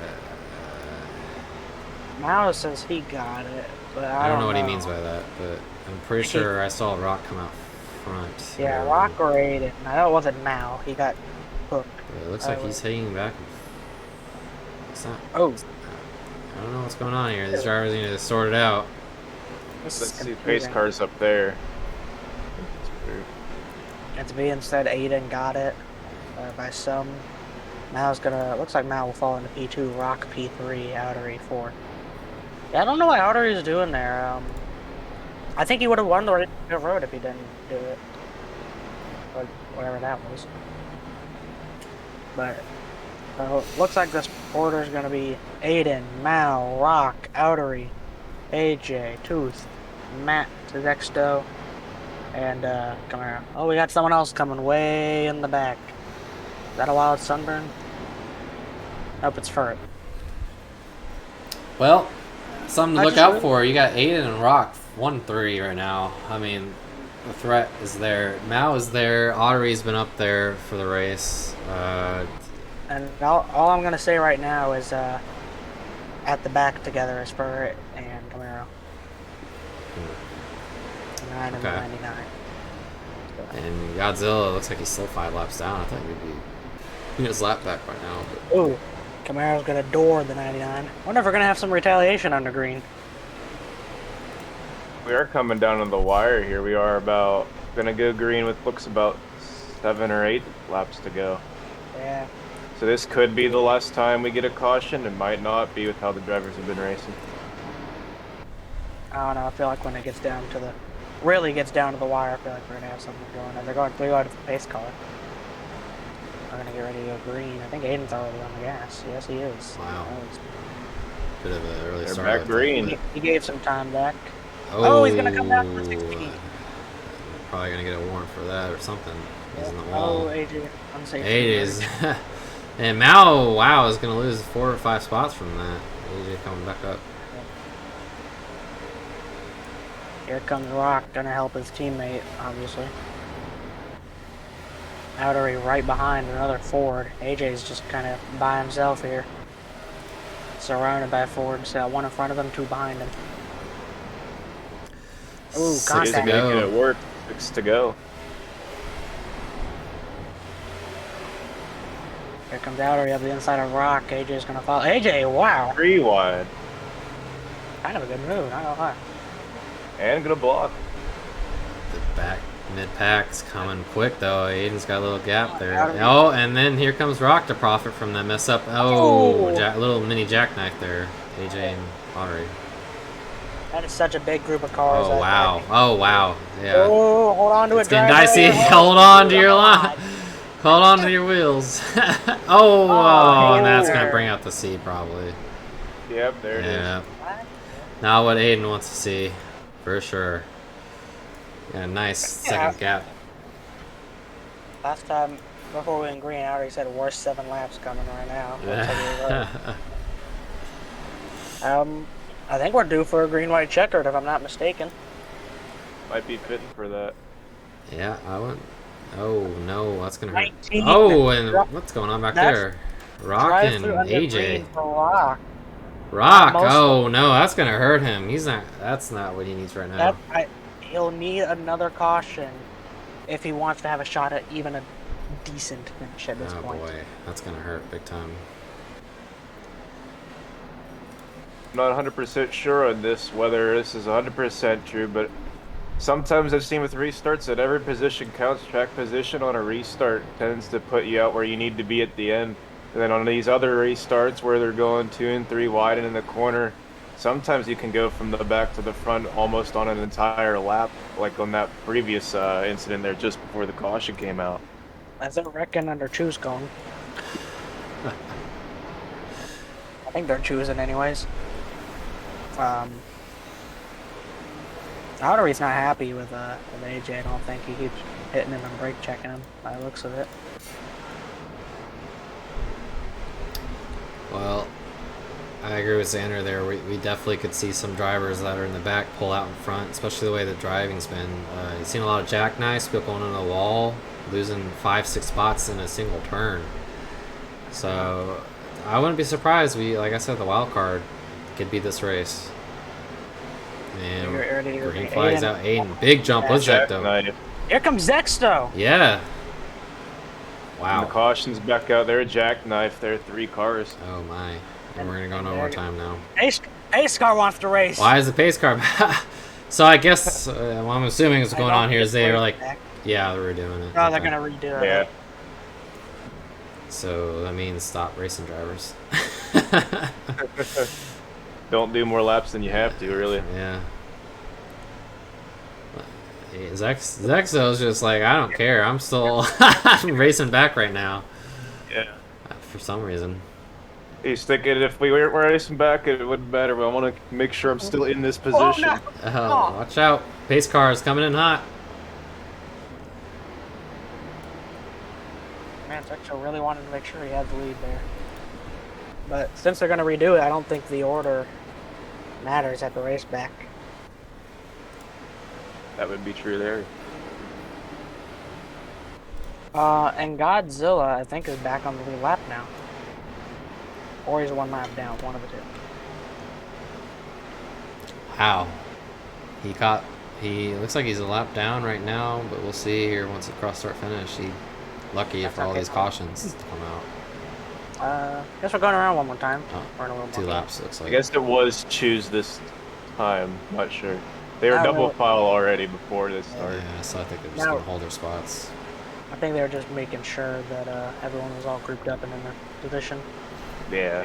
Mao says he got it, but I I don't don't know what he know. means by that, but I'm pretty sure I saw Rock come out front. Yeah, or- Rock or Aiden. I know it wasn't Mao. He got hooked. but it looks I like he's was- hitting back. It's not. Oh, I don't know what's going on here. These drivers need to sort it out. this Let's is see, pace confusing. car's up there. It's B instead. Aiden got it by some. Mao's gonna. Looks like Mao will fall into P2. Rock P3. Outer E4. Yeah, I don't know what Outer is doing there. I think he would have won the road if he didn't do it. Or whatever that was. But looks like this order is gonna be Aiden, Mao, Rock, Outery, AJ, Tooth, Matt, Zexto, and come here. Oh, we got someone else coming way in the back. Is that a wild sunburn? Nope, it's fur. Well, something to I look just out re- for. You got Aiden and Rock 1-3 right now. I mean, the threat is there. Mao is there. Ottery's been up there for the race. And all I'm gonna say right now is at the back together is Fur and Camaro. 9 and Okay. 99. And Godzilla looks like he's still 5 laps down. I thought he'd be his lap back by now. But Ooh, Camaro's gonna door the 99. Wonder if we're gonna have some retaliation under green. We are coming down on the wire here. We are about gonna go green with looks about 7 or 8 laps to go. Yeah. So this could be the last time we get a caution. It might not be with how the drivers have been racing. I don't know. I feel like when it gets down to the, really gets down to the wire, I feel like we're gonna have something going. And they're going 3 out of the pace car. We're gonna get ready to go green. I think Aiden's already on the gas. Yes, he is. Wow. That was- bit of a early They're start. back I green. think, He gave some time back. but- Oh, he's gonna come down for 16. Probably gonna get a warrant for that or something. He's in the Oh, wall. AJ, unsafe. 8 is. And Mao, wow, is going to lose 4 or 5 spots from that. AJ coming back up. Here comes Rock, gonna help his teammate, obviously. Outery right behind another Ford. AJ's just kind of by himself here. Surrounded by Fords. One in front of him, 2 behind him. Ooh, 6 to contact. go. Making it work. 6 to go. Here comes Outery up the inside of Rock. AJ's gonna follow. AJ, wow! 3 wide. Kind of a good move, not gonna lie. And gonna block. The back mid-pack's coming quick, though. Aiden's got a little gap there. Outery. Oh, and then here comes Rock to profit from that mess up. Oh, Oh. little mini jackknife there. AJ and Ottery. That is such a big group of cars. Oh, that- wow. Oh, wow. Yeah. Oh, hold on to It's it, getting driver. dicey. Hold on to your line. Hold on to your wheels. Oh, and that's going to here. bring out the C, probably. Yep, there it is. Yeah. Not what Aiden wants to see, for sure. Yeah, nice second gap. Last time, before we went green, I already said worst 7 laps coming right now. Looks like we were. I think we're due for a green-white checkered, if I'm not mistaken. Might be fitting for that. Yeah, I went. Oh no, that's gonna hurt. 19. Oh, and what's going on back That's- there? Rock Drive and through under AJ. green for Rock. Rock. Most- Oh no, that's gonna hurt him. He's not. That's not what he needs right now. He'll need another caution if he wants to have a shot at even a decent finish at this Oh point. boy, that's gonna hurt big time. I'm not 100% sure on this, whether this is 100% true, but sometimes I've seen with restarts that every position counts. Track position on a restart tends to put you out where you need to be at the end. And then on these other restarts where they're going 2 and 3 wide and in the corner, sometimes you can go from the back to the front almost on an entire lap, like on that previous incident there just before the caution came out. As I reckon under choose cone. I think they're choosing anyways. Audery's not happy with AJ. I don't think he keeps hitting him and brake checking him by the looks of it. Well, I agree with Xander there. We definitely could see some drivers that are in the back pull out in front, especially the way the driving's been. You've seen a lot of jackknives, people going on the wall, losing 5-6 spots in a single turn. So I wouldn't be surprised. Like I said, the wild card could be this race. And green flags out. Aiden, big jump. What's that though? Here comes Zexto. Yeah. Wow. And the caution's back out there. Jackknife. There are 3 cars. Oh my. And we're gonna go into overtime now. Pace car wants to race. Why is the pace car back? So I guess what I'm assuming is going on here is they were like, yeah, they were doing it. Oh, they're gonna redo it. Yeah. So that means stop racing drivers. Don't do more laps than you have to, really. Yeah. Zexo's just like, I don't care. I'm still racing back right now. Yeah. For some reason. He's thinking if we weren't racing back, it wouldn't matter, but I want to make sure I'm still in this position. Oh, no. Oh, watch out. Pace car is coming in hot. Man, Zexto really wanted to make sure he had the lead there. But since they're going to redo it, I don't think the order matters at the race back. That would be true there. And Godzilla, I think, is back on the lead lap now. Or he's 1 lap down, one of the two. Wow. He looks like he's a lap down right now, but we'll see here once the cross start finish. Lucky for all these cautions to come out. Guess we're going around one more time. Oh, 2 laps, looks like. I guess it was choose this time. Not sure. They were double file already before this started. Yeah, so I think they're just going to hold their spots. I think they were just making sure that everyone was all grouped up and in their position. Yeah.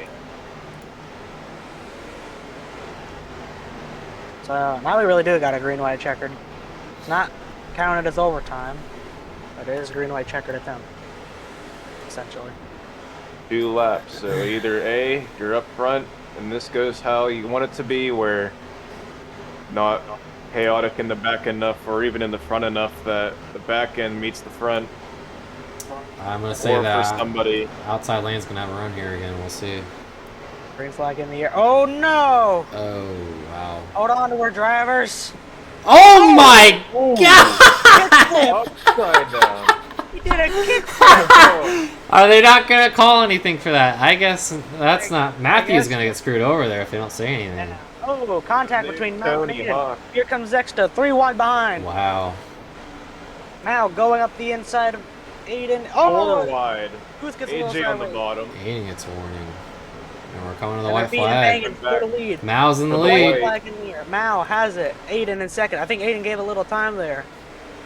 So now we really do got a green-white checkered. It's not counted as overtime, but it is green-white checkered attempt, essentially. 2 laps, so either A, you're up front, and this goes how you want it to be, where not chaotic in the back enough, or even in the front enough that the back end meets the front. I'm going to say or that for somebody. outside lane's going to have a run here again. We'll see. Green flag in the air. Oh, no! Oh, wow. Hold on to our drivers. Oh, my God! Upside down. He did a kickflip. Are they not going to call anything for that? I guess that's not... Matthew's going to get screwed over there if they don't say anything. Oh, contact between Matt and Tony Aiden. Hawk. Here comes Zexta, 3 wide behind. Wow. Now going up the inside of Aiden. 4 Oh! wide. Booth gets a little AJ on the sideways. bottom. Aiden gets a warning. And we're coming to the And white they're being flag. banged for the lead. Mao's in the The lead. white- Flag in the air. Mao has it. Aiden in second. I think Aiden gave a little time there.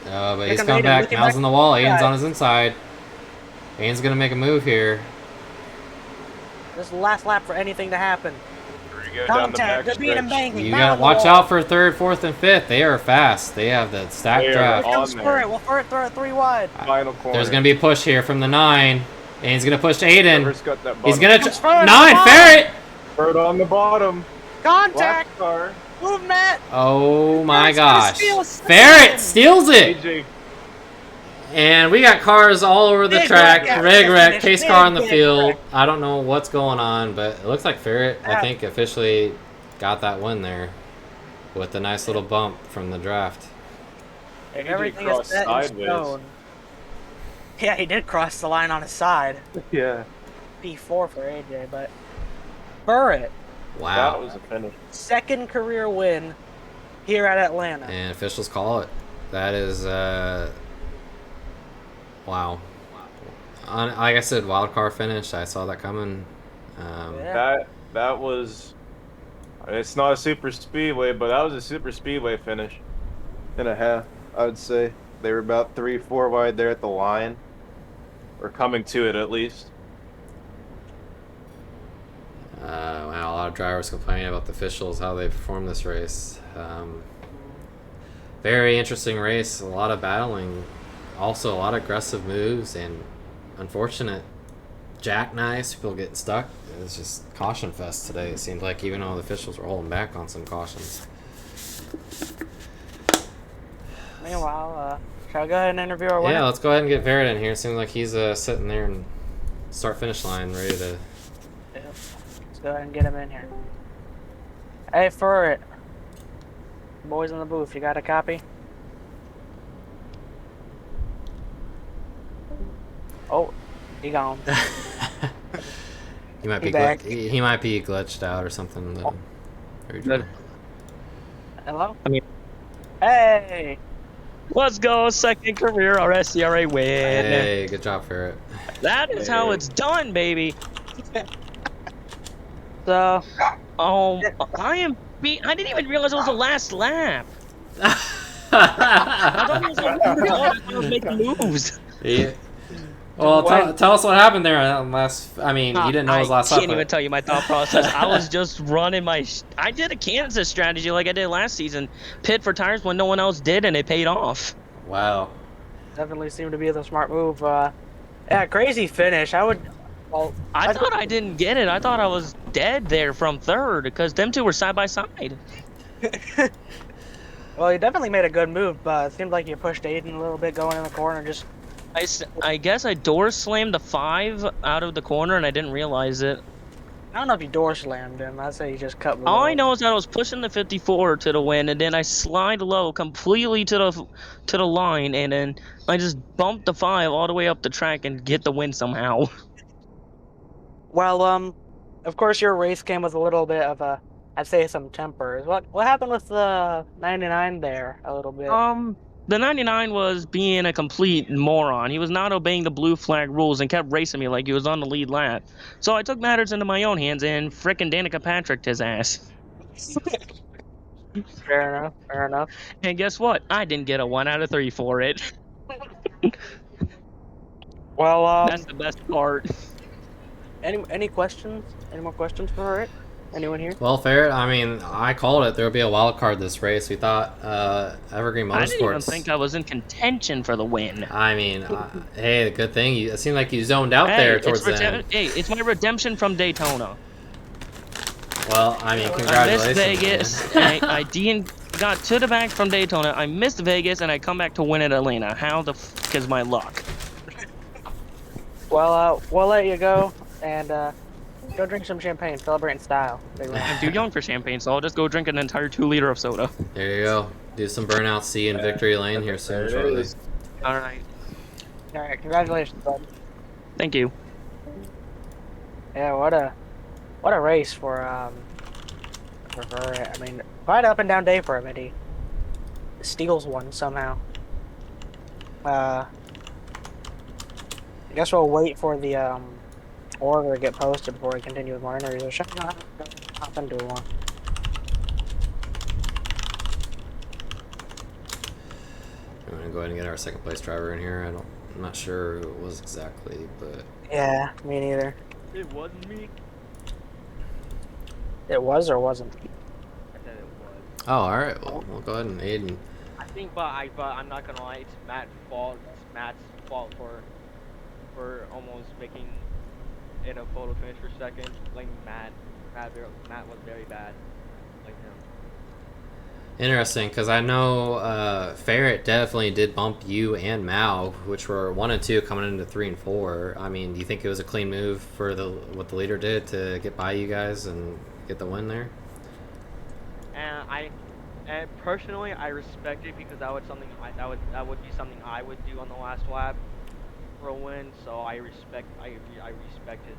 But Here he's comes coming Aiden back. looking Mao's back on the wall. Aiden's inside. on his inside. Aiden's going to make a move here. This is the last lap for anything to happen. Here we go down the Contact. They're being backstretch. banging. You Mao got on to the watch wall. out for 3rd, 4th, and 5th. They are fast. They have the stacked They are draft. Here comes on there. Furret. Will Furret throw it 3 wide? Final corner. There's going to be a push here from the 9. And he's going to push Aiden. Whoever's got that He's bottom. going to... It's Ferret 9! on. Ferret! Bird on the bottom. Contact. Black car. Movement. Oh my Ferret's gonna gosh. steal second. Ferret steals it! AJ. And we got cars all over the Big track. wreck. Rig wreck, Finish. pace car on the Big field. wreck. I don't know what's going on, but it looks like Ferret, I think, officially got that win there with a nice little bump from the draft. AJ Everything is crossed set in sideways. stone. Yeah, he did cross the line on his side. Yeah. P4 for AJ, but Burritt, That Wow. was a finish. 2nd career win here at Atlanta. And officials call it. That is, wow. Like I said, wild card finish. I saw that coming. Yeah. That was. It's not a super speedway, but that was a super speedway finish. And a half, I would say. They were about 3-4 wide there at the line, or coming to it at least. Wow, a lot of drivers complaining about the officials, how they performed this race. Very interesting race, a lot of battling, also a lot of aggressive moves, and unfortunate jackknives, people getting stuck. It's just caution fest today. It seemed like even though the officials were holding back on some cautions. Meanwhile, shall I go ahead and interview our winner? Yeah, let's go ahead and get Verret in here. Seems like he's sitting there and start finish line ready to. Yep. Let's go ahead and get him in here. Hey, for it. Boys in the booth, you got a copy? Oh, he gone. He might be back. he might be glitched out or something. Good. Hello? I mean- Hey! Let's go, second career RSCRA win. Hey, good job, Ferret. That is how it's done, baby. So, I didn't even realize it was the last lap. I thought I was making moves. Yeah. Well, tell us what happened there last. I mean, you didn't know it was last I lap. can't even tell you my thought process. I was just running my. I did a Kansas strategy like I did last season. Pit for tires when no one else did, and it paid off. Wow. definitely seemed to be the smart move. Yeah, crazy finish. Well, I thought I didn't get it. I thought I was dead there from third because them two were side by side. Well, you definitely made a good move. It seemed like you pushed Aiden a little bit going in the corner. Just I guess I door slammed the 5 out of the corner and I didn't realize it. I don't know if you door slammed him. I'd say you just cut. All I know is that I was pushing the 54 to the win, and then I slide low completely to the line, and then I just bumped the 5 all the way up the track and get the win somehow. Well, of course your race came with a little bit of I'd say some tempers. What happened with the 99 there a little bit? The 99 was being a complete moron. He was not obeying the blue flag rules and kept racing me like he was on the lead lap. So I took matters into my own hands and frickin' Danica Patricked his ass. Fair enough. Fair enough. And guess what? I didn't get a 1 out of 3 for it. Well, That's the best part. any questions? Any more questions for it? Anyone here? Well, Ferret, I mean, I called it. There would be a wild card this race. We thought Evergreen Motorsports. I didn't even think I was in contention for the win. I mean, hey, the good thing. It seemed like you zoned out there towards the end. Hey, it's my redemption from Daytona. Well, I mean, I congratulations. missed Vegas. I got to the back from Daytona. I missed Vegas, and I come back to win at Atlanta. How the f is my luck? Well, we'll let you go and go drink some champagne, celebrate in style. I'm too young for champagne, so I'll just go drink an entire 2 liter of soda. There you go. Do some burnout C in victory lane here soon, shortly. All right. All right, congratulations, bud. Thank you. Yeah, what a race for I mean, quite up and down day for him, and he steals one somehow. I guess we'll wait for the order to get posted before we continue with more interviews. Or should I hop into one? I'm gonna go ahead and get our second place driver in here. I'm not sure who it was exactly, but Yeah, me neither. It wasn't me. It was or wasn't? I said it was. oh, all right. Well, we'll go ahead and Aiden. I think, but I'm not gonna lie. It's Matt's fault. It's Matt's fault for almost making it a photo finish for second. Like Matt was very bad. Like him. Interesting, because I know Ferret definitely did bump you and Mao, which were 1 and 2 coming into 3 and 4. I mean, do you think it was a clean move for what the leader did to get by you guys and get the win there? And personally, I respect it because that would be something I would do on the last lap for a win. So I respect it.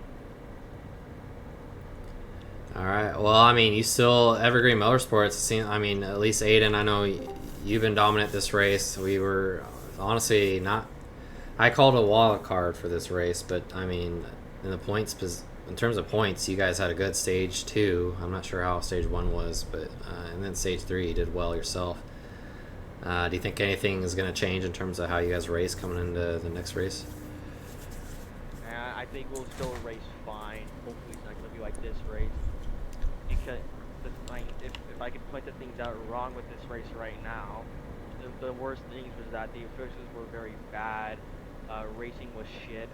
All right. Well, I mean, you still Evergreen Motorsports. I mean, at least Aiden, I know you've been dominant this race. We were honestly not. I called a wild card for this race, but I mean, in terms of points, you guys had a good stage 2. I'm not sure how stage 1 was, but and then stage 3, you did well yourself. Do you think anything is going to change in terms of how you guys race coming into the next race? And I think we'll still race fine. Hopefully, it's not gonna be like this race. Because if I could point the things out wrong with this race right now, the worst things was that the officials were very bad. Racing was shit.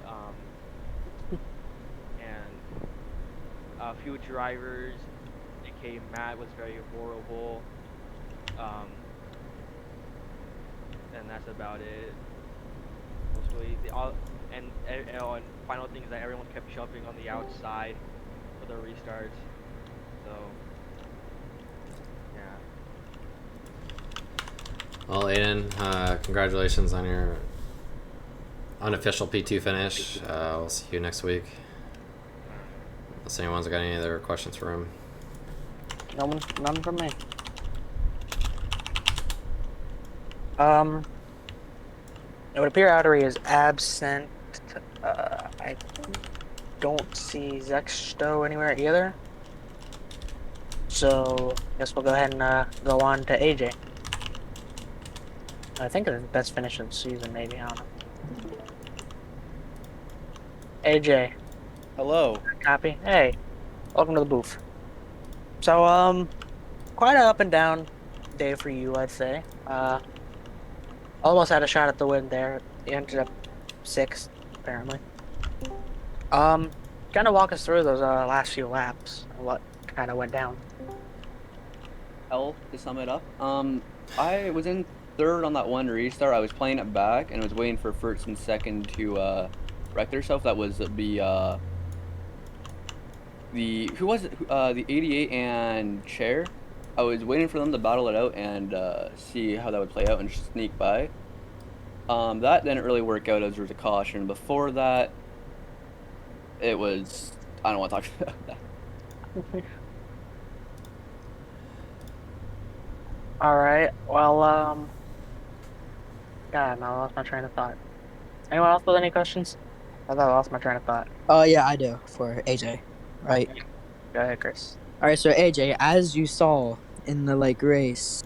A few drivers became mad, was very horrible. And that's about it. Mostly the all and final thing is that everyone kept jumping on the outside for the restarts. So yeah. Well, Aiden, congratulations on your unofficial P2 finish. We'll see you next week. Unless anyone's got any other questions for him. None from me. It would appear Outery is absent. I don't see Zexto anywhere either. So, guess we'll go ahead and go on to AJ. I think it's the best finish of the season, maybe. I don't know. AJ, Hello. copy. Hey, welcome to the booth. So, quite an up and down day for you, I'd say. Almost had a shot at the win there. You ended up 6th, apparently. Kind of walk us through those last few laps and what kind of went down. Hell, to sum it up, I was in third on that one restart. I was playing it back and was waiting for first and second to wreck themselves. That was the who was it? The 88 and Chair. I was waiting for them to battle it out and see how that would play out and just sneak by. That didn't really work out as there was a caution. Before that, it was, I don't want to talk about that. All right. Well, God, I lost my train of thought. Anyone else with any questions? I thought I lost my train of thought. Yeah, I do for AJ. Right. Go ahead, Chris. All right. So AJ, as you saw in the race,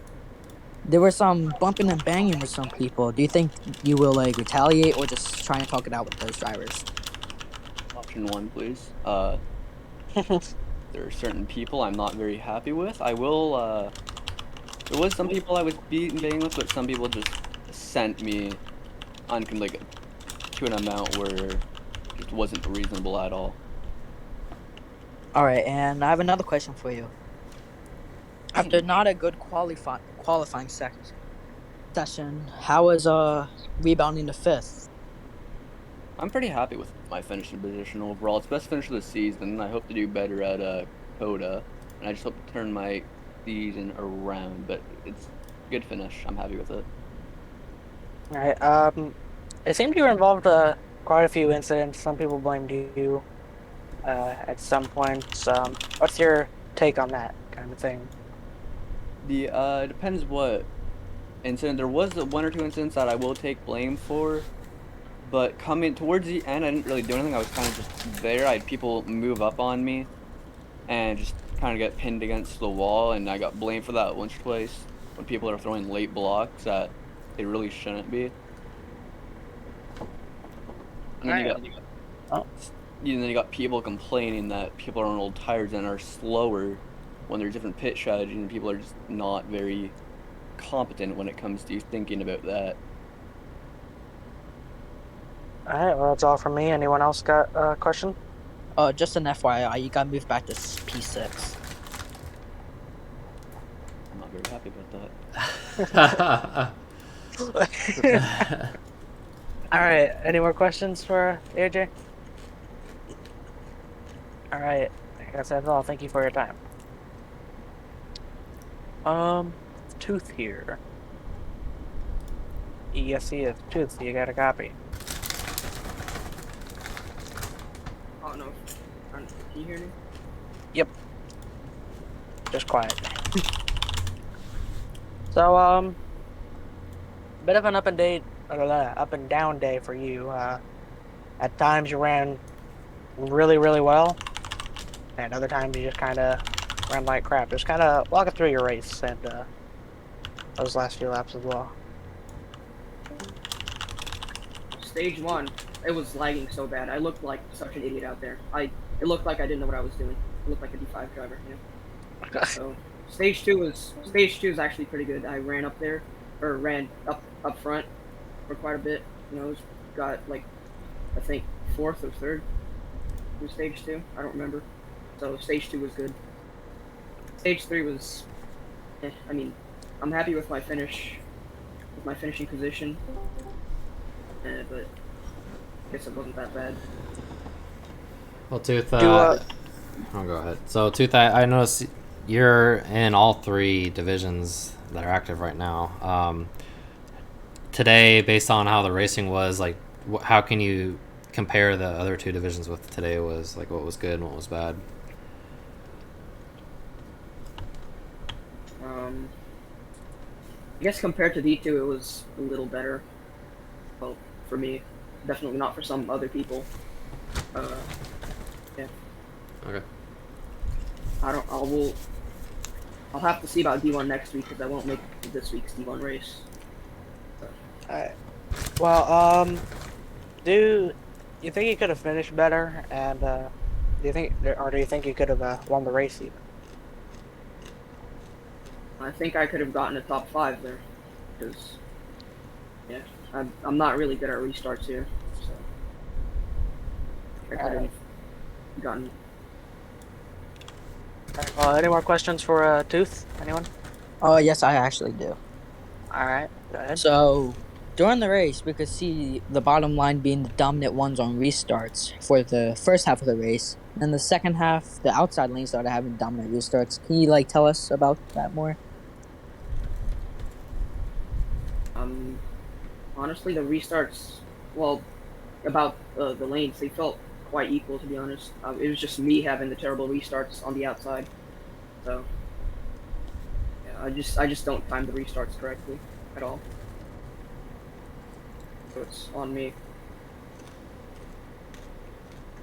there was some bumping and banging with some people. Do you think you will retaliate or just try and talk it out with those drivers? Option 1, please. There are certain people I'm not very happy with. I will. There was some people I was banging with, but some people just sent me on to an amount where it wasn't reasonable at all. All right, and I have another question for you. After not a good qualifying session, how was rebounding to 5th? I'm pretty happy with my finishing position overall. It's best finish of the season. I hope to do better at Coda, and I just hope to turn my season around. But it's a good finish. I'm happy with it. All right. It seemed you were involved quite a few incidents. Some people blamed you at some points. What's your take on that kind of thing? It depends what incident. There was 1 or 2 incidents that I will take blame for, but coming towards the end, I didn't really do anything. I was kind of just there. I had people move up on me, and just kind of get pinned against the wall, and I got blamed for that once or twice when people are throwing late blocks that they really shouldn't be. And then you got people complaining that people are on old tires and are slower when there's different pit strategy, and people are just not very competent when it comes to thinking about that. All right. Well, that's all from me. Anyone else got a question? Just an FYI, you got moved back to P6. I'm not very happy about that. All right. Any more questions for AJ? All right. I guess that's all. Thank you for your time. Tooth here. Yes, he is. Tooth, you got a copy. Oh no. Can you hear me? Yep. Just quiet. So, bit of an up and down day for you. At times you ran really, really well, and other times you just kind of ran like crap. Just kind of walk us through your race and those last few laps as well. Stage 1, it was lagging so bad. I looked like such an idiot out there. It looked like I didn't know what I was doing. I looked like a D5 driver, you know? So stage 2 is actually pretty good. I ran up there, or ran up front for quite a bit. You know, got I think 4th or 3rd in stage 2. I don't remember. So stage 2 was good. Stage 3 was, I mean, I'm happy with my finishing position, but I guess it wasn't that bad. Well, Tooth, Do I'll go ahead. So, Tooth, I noticed you're in all 3 divisions that are active right now. Today, based on how the racing was, like, how can you compare the other 2 divisions with today? Was like what was good and what was bad? I guess compared to D2, it was a little better. Well, for me, definitely not for some other people. Yeah. Okay. I'll have to see about D1 next week because I won't make this week's D1 race. So. Alright. Well, do you think you could have finished better? And do you think you could have won the race even? I think I could have gotten a top 5 there, because yeah, I'm not really good at restarts here, so I could have gotten. Alright, well, any more questions for Tooth? Anyone? Oh, yes, I actually do. Alright, go ahead. So, during the race, we could see the bottom line being the dominant ones on restarts for the first half of the race. And the second half, the outside lane started having dominant restarts. Can you, tell us about that more? Honestly, the restarts, well, about the lanes, they felt quite equal, to be honest. It was just me having the terrible restarts on the outside, so yeah, I just don't time the restarts correctly at all. So it's on me.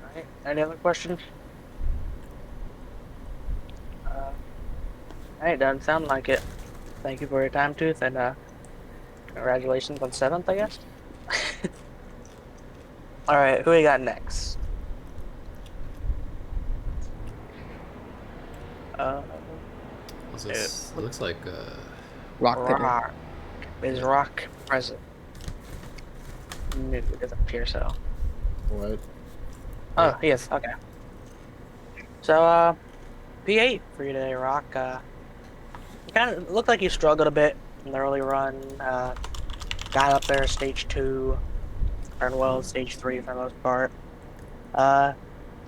Alright, any other questions? Alright, doesn't sound like it. Thank you for your time, Tooth, and congratulations on 7th, I guess. Alright, who we got next? It looks like Rock Pitter. Rock. Is Rock present? No, it doesn't appear so. What? Oh, yes, okay. So, P8 for you today, Rock. You kind of looked like you struggled a bit in the early run. Got up there, stage 2. Turned well, stage 3 for the most part.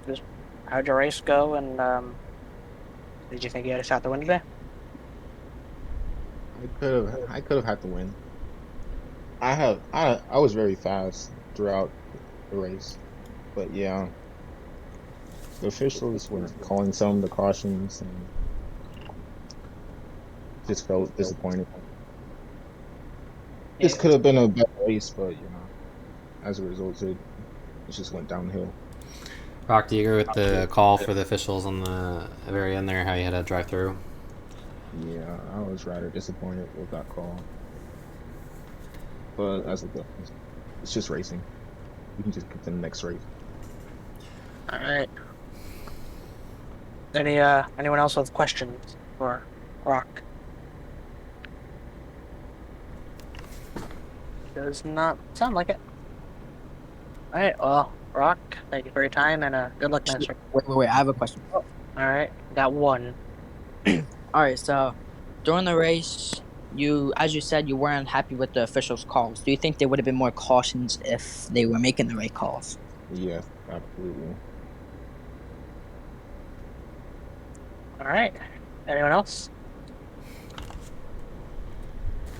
Just how'd your race go, and did you think you had a shot to win today? I could have had to win. I was very fast throughout the race, but yeah, the officials were calling some of the cautions and just felt disappointed. This could have been a better race, but as a result, it just went downhill. Rock, do you agree with the call for the officials on the very end there, how you had to drive through? Yeah, I was rather disappointed with that call. But it's just racing. We can just get to the next race. Alright. Anyone else with questions for Rock? Does not sound like it. Alright, well, Rock, thank you for your time, and good luck next week. Wait, I have a question. Alright, got one. Alright, so during the race, as you said, you weren't happy with the officials' calls. Do you think there would have been more cautions if they were making the right calls? Yes, absolutely. Alright. Anyone else?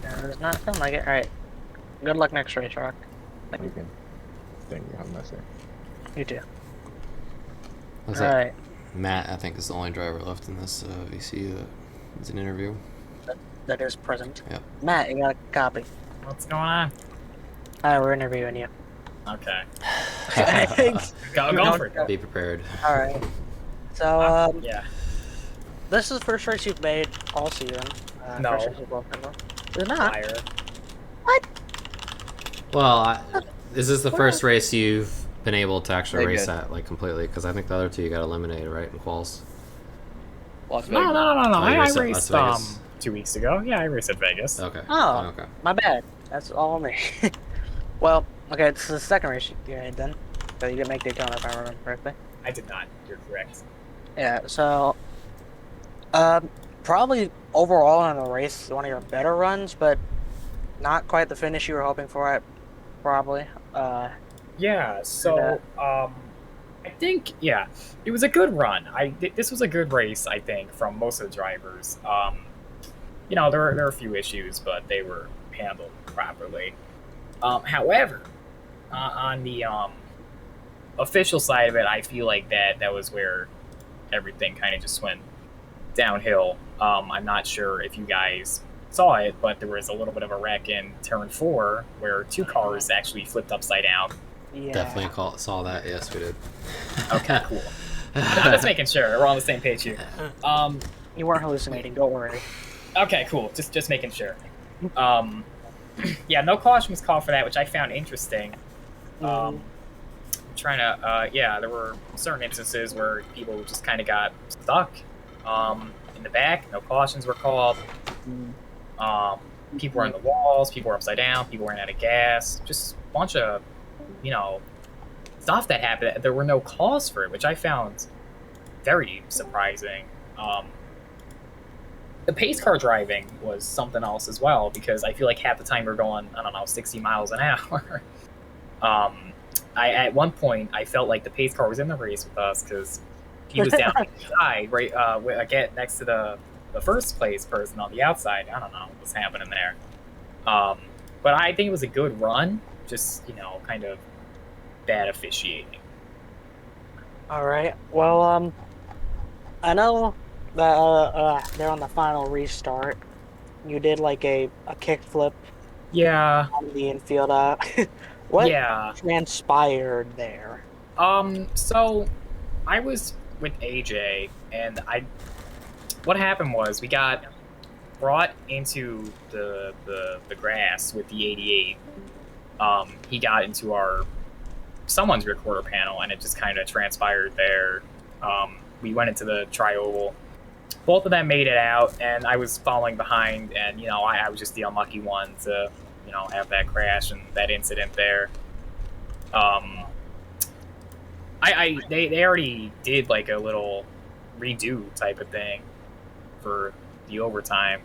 Does not sound like it. Alright. Good luck next race, Rock. Okay. Thank you. Have a nice day. You too. Alright. Matt, I think, is the only driver left in this VC that is an interview. That is present. Yep. Matt, you got a copy. What's going on? We're interviewing you. Okay. Go for it. Be prepared. Alright. So, yeah. This is the first race you've made all season. No. First race you've walked in. It's not. Liar. What? Well, is this the first race you've been able to actually Very race good. at, completely? Because I think the other 2 you got eliminated, right, in quals? Las No. Vegas. I raced at raced Las Vegas? 2 weeks ago. Yeah, I raced at Vegas. Okay. Oh, Okay. my bad. That's all me. Well, okay, it's the second race you made then. So you didn't make Daytona, if I remember correctly. I did not. You're correct. Yeah, so probably overall in the race, one of your better runs, but not quite the finish you were hoping for. It probably. Yeah, And, so I think it was a good run. This was a good race, I think, from most of the drivers. There are a few issues, but they were handled properly. However, on the official side of it, I feel like that was where everything kind of just went downhill. I'm not sure if you guys saw it, but there was a little bit of a wreck in turn 4 where two cars actually flipped upside down. yeah. Definitely saw that. Yes, we did. Okay, cool. Just making sure we're on the same page here. You weren't hallucinating. Don't worry. Okay, cool. Just making sure. Yeah, no caution was called for that, which I found interesting. Trying to, there were certain instances where people just kind of got stuck in the back. No cautions were called. People were on the walls. People were upside down. People ran out of gas. Just a bunch of, stuff that happened. There were no calls for it, which I found very surprising. The pace car driving was something else as well, because I feel like half the time we're going, 60 miles an hour. At one point, I felt like the pace car was in the race with us, because he was down the side, right, again, next to the first place person on the outside. I don't know what was happening there. But I think it was a good run, just, kind of bad officiating. All right. Well, I know that they're on the final restart. You did like a kickflip. Yeah. On the infield. What transpired there? So I was with AJ, and what happened was we got brought into the grass with the 88. He got into someone's recorder panel, and it just kind of transpired there. We went into the tri-oval. Both of them made it out, and I was following behind, and I was just the unlucky one to have that crash and that incident there. They already did like a little redo type of thing for the overtime.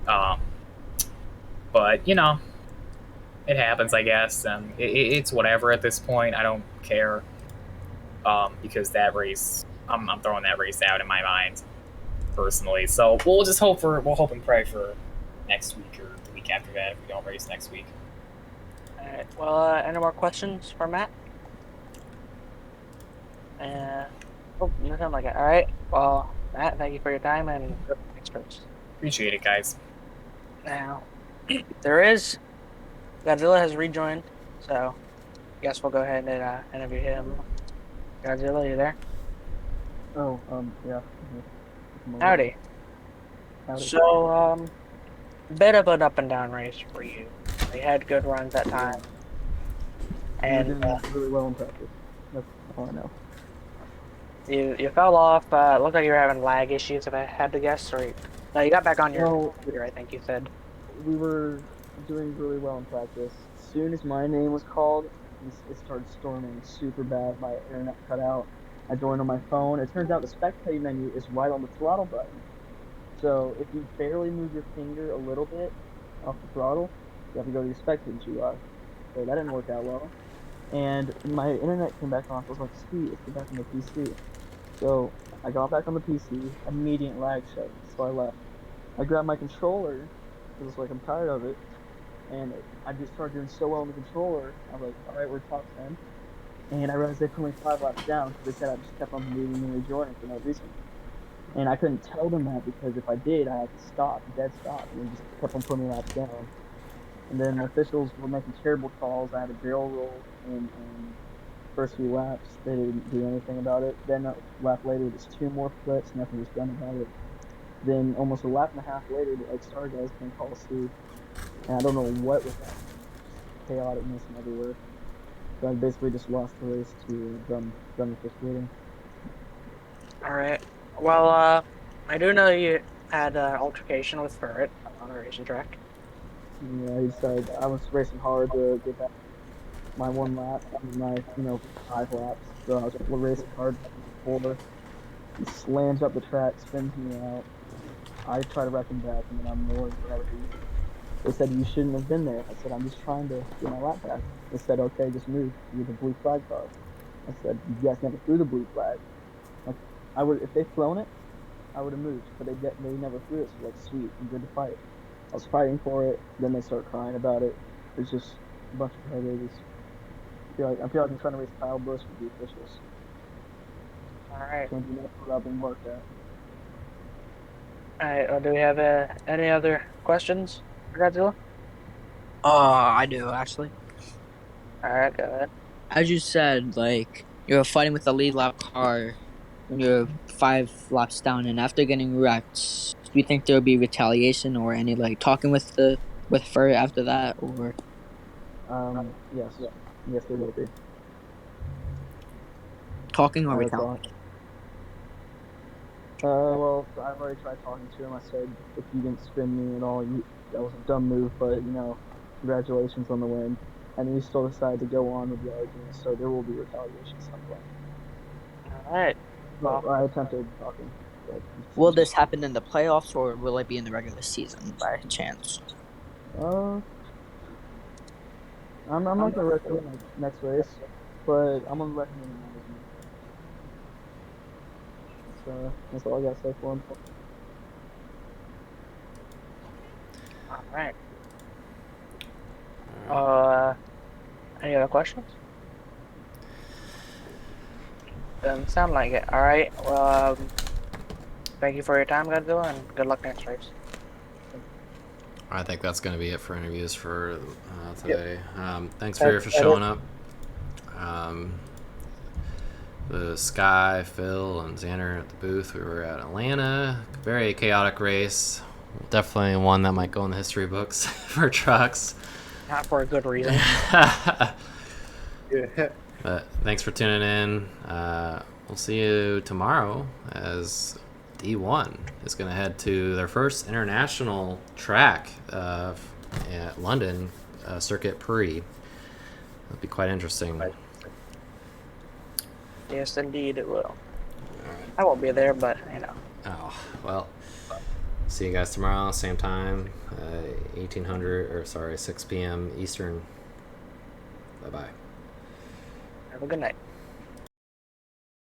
But it happens, I guess, and it's whatever at this point. I don't care, because that race, I'm throwing that race out in my mind personally. So we'll hope and pray for next week or the week after that if we don't race next week. All right. Well, any more questions for Matt? Nothing like it. All right. Well, Matt, thank you for your time and experts. Appreciate it, guys. Now, Godzilla has rejoined, so I guess we'll go ahead and interview him. Godzilla, you there? Oh, yeah. Howdy. So, bit of an up and down race for you. You had good runs at times. And you did really well in practice. That's all I know. You fell off. Looked like you were having lag issues, if I had to guess. No, you got back on your computer, I think you said. We were doing really well in practice. As soon as my name was called, it started storming super bad. My internet cut out. I joined on my phone. It turns out the spectate menu is right on the throttle button. So if you barely move your finger a little bit off the throttle, you have to go to your spectate UI. So that didn't work out well. And my internet came back on, so I was like, sweet, let's get back on the PC. So I got back on the PC, immediate lag shut, so I left. I grabbed my controller, because like I'm tired of it, and I just started doing so well on the controller. I was like, alright, we're top 10. And I realized they put me 5 laps down, because they said I just kept on moving and rejoining for no reason. And I couldn't tell them that, because if I did, I had to stop, dead stop, and they just kept on putting me laps down. And then the officials were making terrible calls. I had a barrel roll in first few laps. They didn't do anything about it. Then a lap later, there's 2 more flips. Nothing was done about it. Then almost a lap and a half later, the RSCRA guys came call us through. And I don't know what was that. Chaoticness and everywhere. So I basically just lost the race to done officiating. Alright. Well, I do know you had an altercation with Ferret on the racing track. Yeah, he said I was racing hard to get back my 1 lap, my 5 laps. So I was racing hard before, He slams up the track, spins me out. I try to wreck him back, and then I'm more gravity. They said you shouldn't have been there. I said I'm just trying to get my lap back. They said okay, just move. You're the blue flag car. I said you guys never threw the blue flag. Like I would, if they'd thrown it, I would have moved. But they never threw it. So like sweet, I'm good to fight. I was fighting for it. Then they start crying about it. It's just a bunch of crybabies. I feel like I'm trying to raise Kyle Busch with the officials. All right. Can't do that without being worked at. All right. Well, do we have any other questions for Godzilla? I do actually. All right, go ahead. As you said, like you're fighting with the lead lap car when you're 5 laps down, and after getting wrecked, do you think there will be retaliation or any like talking with Fur after that, or Yes, yes, there will be. talking or That's all. retaliation? Well, I've already tried talking to him. I said, if you didn't spin me at all, that was a dumb move, but, congratulations on the win. And he still decided to go on with the argument, so there will be retaliation at some point. All right. Well, I attempted talking. But Will this happen in the playoffs or will it be in the regular season by chance? I'm not going to recommend next race, but I'm going to recommend him as me. So, that's all I got to say for him. All right. Any other questions? Doesn't sound like it. All right. Well, thank you for your time, Godzilla, and good luck next race. I think that's going to be it for interviews for today. Thanks for showing up. The Sky, Phil, and Xander at the booth. We were at Atlanta. Very chaotic race. Definitely one that might go in the history books for trucks. Not for a good reason. Yeah. But thanks for tuning in. We'll see you tomorrow as D1 is going to head to their first international track at London Circuit Prix. It'll be quite interesting. Yes, indeed it will. I won't be there, but Oh, well. See you guys tomorrow, same time, 6 p.m. Eastern. Bye-bye. Have a good night.